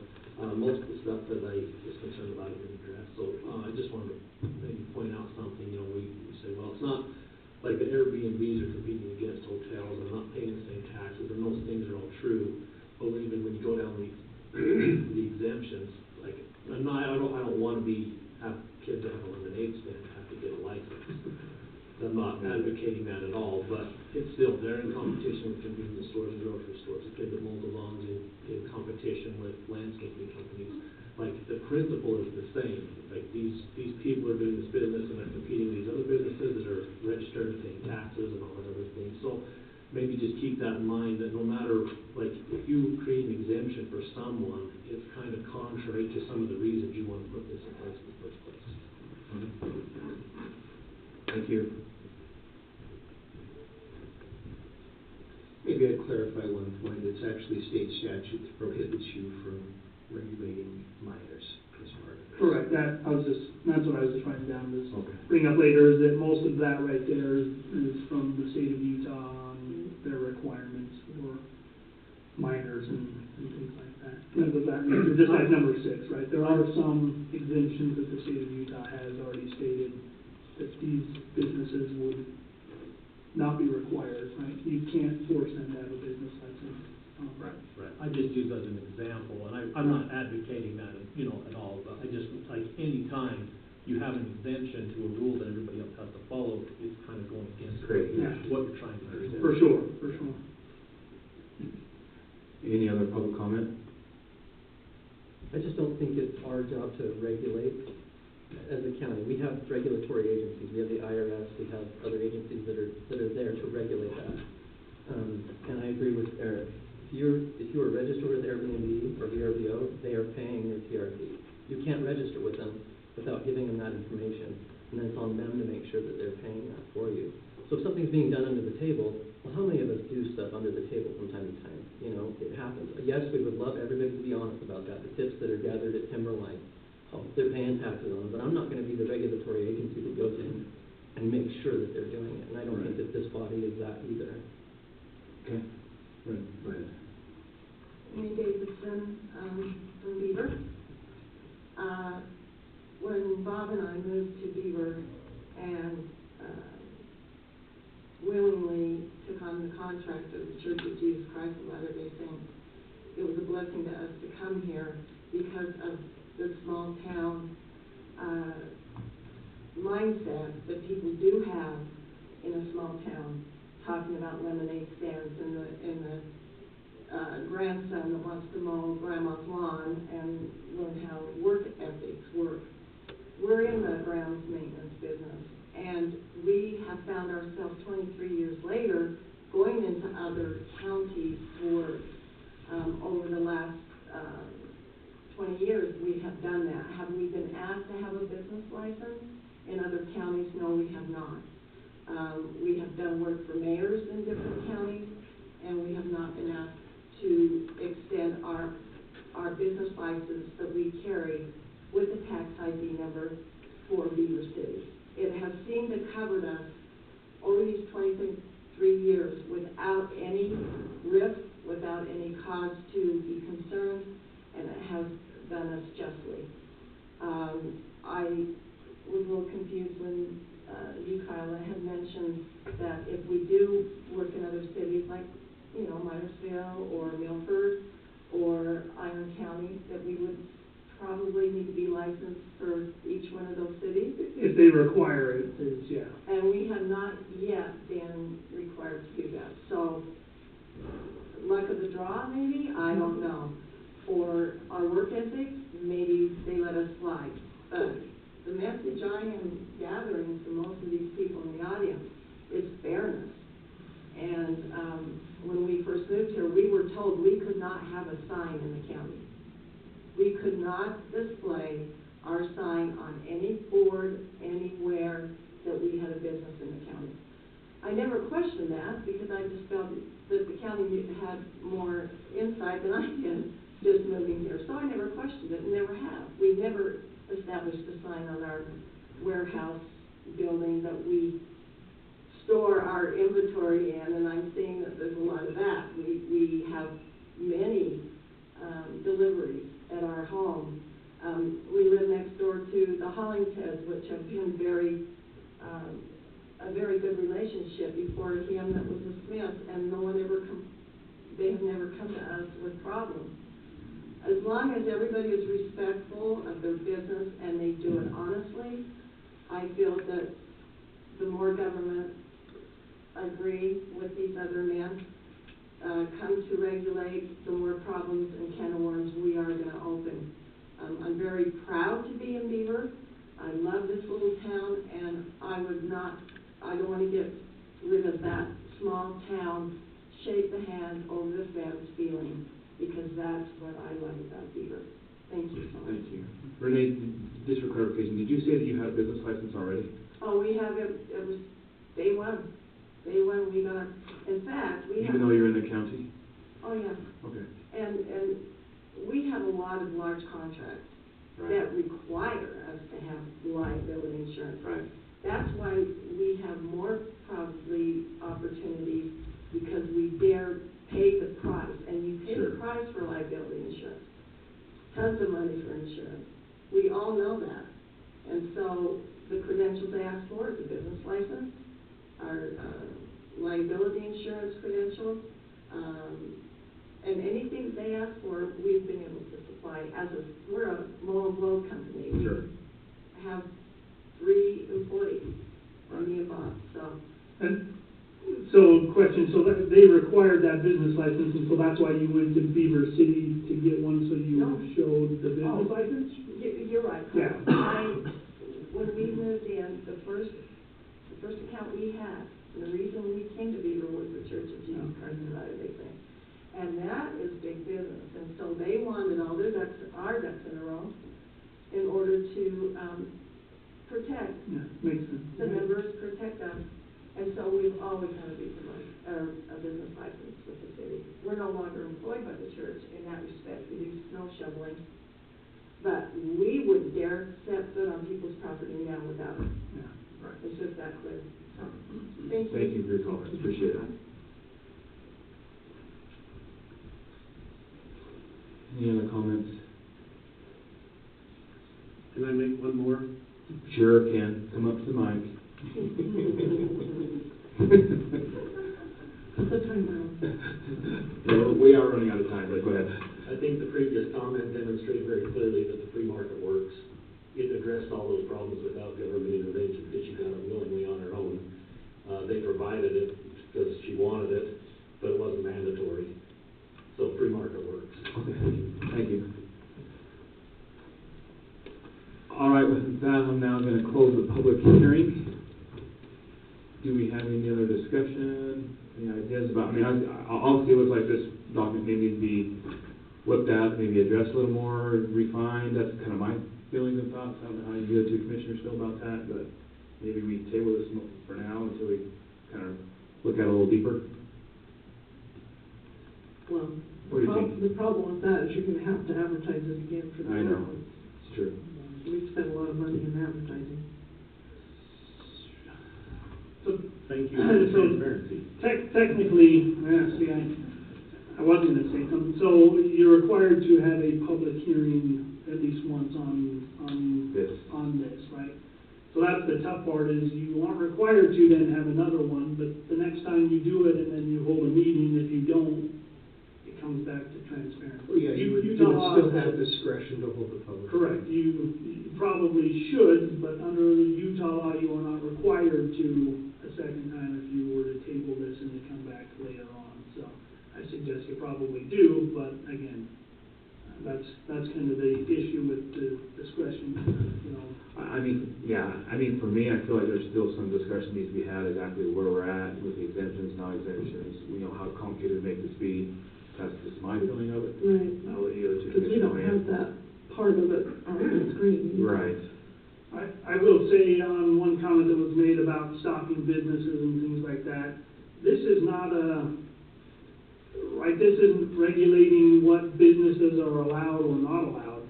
Most of the stuff that I was concerned about has been addressed, so I just wanted to maybe point out something. You know, we say, well, it's not like the Airbnbs are competing against hotels and not paying the same taxes, and those things are all true. But even when you go down the the exemptions, like I don't want to have kids that have a lemonade stand have to get a license. I'm not advocating that at all, but it's still, they're in competition with convenience stores and grocery stores. A kid that mows the lawns in competition with landscaping companies. Like, the principle is the same. Like, these people are doing this business and they're competing with these other businesses that are registered and paying taxes and all that other things. So maybe just keep that in mind, that no matter, like, if you create an exemption for someone, it's kind of contrary to some of the reasons you want to put this in place in the first place. Thank you. Maybe I'd clarify one point. It's actually state statute that prohibits you from regulating minors as part of it. Correct, that's what I was just writing down, to Okay. bring up later, is that most of that right there is from the state of Utah and their requirements for minors and things like that. Things of that nature, just like number 6, right? There are some exemptions that the state of Utah has already stated that these businesses would not be required, right? You can't force them to have a business license. Right. I just use that as an example, and I'm not advocating that, at all, but I just, like, any time you have an exemption to a rule that everybody else has to follow, it's kind of going against Great. what you're trying to do. For sure. Any other public comment? I just don't think it's our job to regulate as a county. We have regulatory agencies. We have the IRS. We have other agencies that are there to regulate that. And I agree with Eric. If you are registered with Airbnb or VRBO, they are paying your TRP. You can't register with them without giving them that information, and then it's on them to make sure that they're paying that for you. So if something's being done under the table, well, how many of us do stuff under the table from time to time? It happens. Yes, we would love everybody to be honest about that. The tips that are gathered at Timberline, they're paying taxes on them, but I'm not going to be the regulatory agency that goes in and makes sure that they're doing it, and I don't think that this body is that either. Okay. Right. Go ahead. Amy Davidson from Beaver. When Bob and I moved to Beaver and willingly took on the contract of the Church of Jesus Christ of Latter-day Saints, it was a blessing to us to come here because of the small town mindset that people do have in a small town, talking about lemonade stands and the grandson that wants to mow grandma's lawn and learn how work ethics work. We're in the grounds maintenance business, and we have found ourselves 23 years later going into other counties for over the last 20 years we have done that. Have we been asked to have a business license in other counties? No, we have not. We have done work for mayors in different counties, and we have not been asked to extend our business license that we carry with a tax ID number for Beaver City. It has seemed to cover us over these 23 years without any risk, without any cause to be concerned, and it has done us justly. I was a little confused when you, Kyla, had mentioned that if we do work in other cities like Minersville or Milford or Iron County, that we would probably need to be licensed for each one of those cities. If they require it, yeah. And we have not yet been required to do that. So, luck of the draw, maybe? I don't know. For our work ethics, maybe they let us slide. But the message I am gathering from most of these people in the audience is fairness. I never questioned that, because I just felt that the county had more insight than I did, just moving here. So I never questioned it, and never have. We've never established a sign on our warehouse building that we store our inventory in, and I'm seeing that there's a lot of that. We have many deliveries at our home. We live next door to the Hollingteds, which have been a very good relationship. Before him, that was the Smiths, and they have never come to us with problems. As long as everybody is respectful of their business and they do it honestly, I feel that the more government agree with these other men, come to regulate, the more problems and can of worms we are going to open. I'm very proud to be in Beaver. I love this little town, and I don't want to get rid of that small town, shake the hand over the fence feeling, because that's what I love about Beaver. Thank you so much. Thank you. Renee, just for clarification, did you say that you had a business license already? Oh, we have it was day one. Day one we got, in fact, we have. Even though you're in the county? Oh, yeah. Okay. And we have a lot of large contracts that require us to have liability insurance. Right. That's why we have more probably opportunities, because we dare pay the price, and you pay the price for liability insurance. Tons of money for insurance. We all know that. And so the credentials they ask for is a business license, our liability insurance credentials, and anything they ask for, we've been able to supply. We're a mow and blow company. We have 3 employees, me and Bob. So, question, so they required that business license, and so that's why you went to Beaver City to get one, so you showed the business license? You're right. Yeah. When we moved in, the first account we had, and the reason we came to Beaver was the Church of Jesus Christ of Latter-day Saints. And that is big business, and so they wanted all our ducks in a row in order to protect the members, protect us. And so we've always had a business license with the city. We're no longer employed by the church in that respect. We do snow shoveling. But we wouldn't dare set foot on people's property now without it. Yeah, right. It's just that clear. So, thank you. Thank you for your comments. Appreciate it. Any other comments? Can I make one more? Sure can. Come up to the mic. No, we are running out of time, but go ahead. I think the previous comment demonstrated very clearly that the free market works. It addressed all those problems without government intervention, because she got it willingly on her own. They provided it because she wanted it, but it wasn't mandatory. So free market works. Okay, thank you. All right, with that, I'm now going to close the public hearing. Do we have any other discussion, any ideas about, obviously it looks like this document may need to be looked at, maybe addressed a little more, refined. That's kind of my feelings and thoughts. I don't know how you other 2 commissioners feel about that, but maybe we table this for now until we kind of look at it a little deeper. Well, What do you think? the problem with that is you're going to have to advertise it again for the I know, one. it's true. We've spent a lot of money in advertising. So, Thank you for the transparency. Technically, I was going to say something. So you're required to have a public hearing at least once on this, right? So that's the tough part, is you aren't required to then have another one, but the next time you do it and then you hold a meeting, if you don't, it comes back to transparency. Well, yeah, you would still have discretion to hold the public. Correct. You probably should, but under Utah law, you are not required to a second time if you were to table this and to come back later on. So I suggest you probably do, but again, that's kind of the issue with the discretion, you know. For me, I feel like there's still some discussion needs to be had exactly where we're at with the exemptions, non-exemptions, how complicated to make this be. That's just my feeling of it. Right. I'll let you other 2 Because we don't have that part of it on the screen. Right. I will say on one comment that was made about stopping businesses and things like that, this is not this isn't regulating what businesses are allowed or not allowed.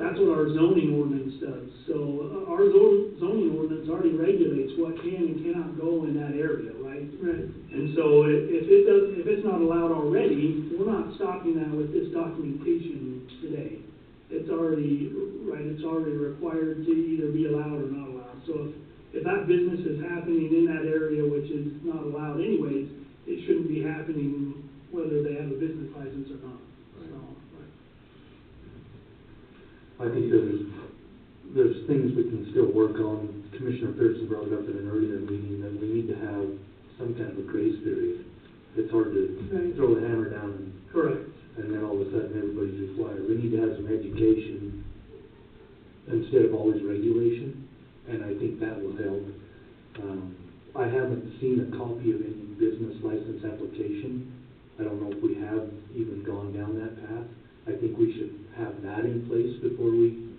That's what our zoning ordinance does. So our zoning ordinance already regulates what can and cannot go in that area, right? Right. And so if it's not allowed already, we're not stopping that with this documentation today. It's already required to either be allowed or not allowed. So if that business is happening in that area, which is not allowed anyways, it shouldn't be happening whether they have a business license or not. So, I think there's things we can still work on. Commissioner Pearson brought it up in an earlier meeting that we need to have some kind of a grace period. It's hard to throw the hammer down and then all of a sudden everybody's required. We need to have some education instead of always regulation, and I think that will help. I haven't seen a copy of any business license application. I don't know if we have even gone down that path. I think we should have that in place before we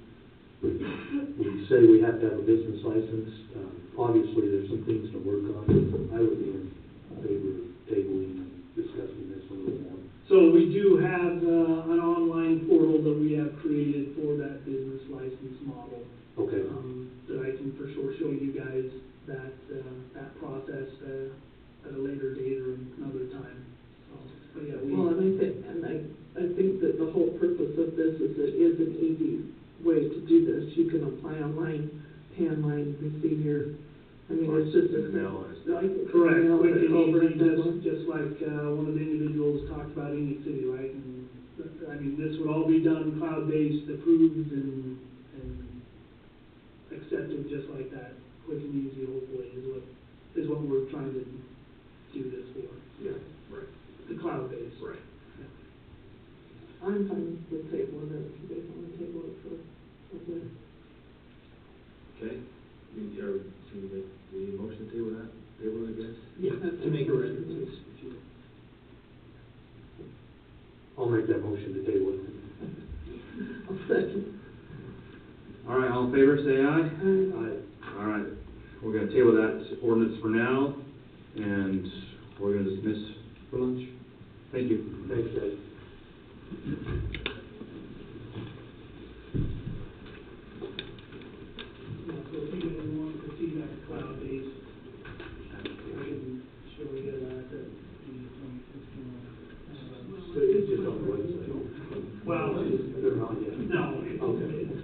say we have to have a business license. Obviously, there's some things to work on. I would be in favor of tabling and discussing this a little more. So we do have an online portal that we have created for that business license model. Okay. That I can for sure show you guys that process at a later date or another time. So, but yeah, Well, I think that the whole purpose of this is it is an easy way to do this. You can apply online, pay online, receive your, I mean, it's just a correct. Quick and easy, just like one of the individuals talked about Enid City, right? And I mean, this would all be done cloud-based, approved and accepted just like that. Quick and easy, hopefully, is what we're trying to do this for. Yeah, right. The cloud-based. Right. I'm fine with tabling it, if you guys want to table it for a bit. Okay. We make the motion to table that? Table it, I guess? Yeah, to make a recommendation, if you I'll make that motion to table it. I'll second. All right, all in favor, say aye. Aye. All right, we're gonna table that ordinance for now, and we're gonna dismiss for lunch. Thank you. Thanks, guys. Yeah, so if you guys want to see that cloud-based, I can show you that the 2016. So it's just on the website? Well, They're not yet? no, it's, Okay. it's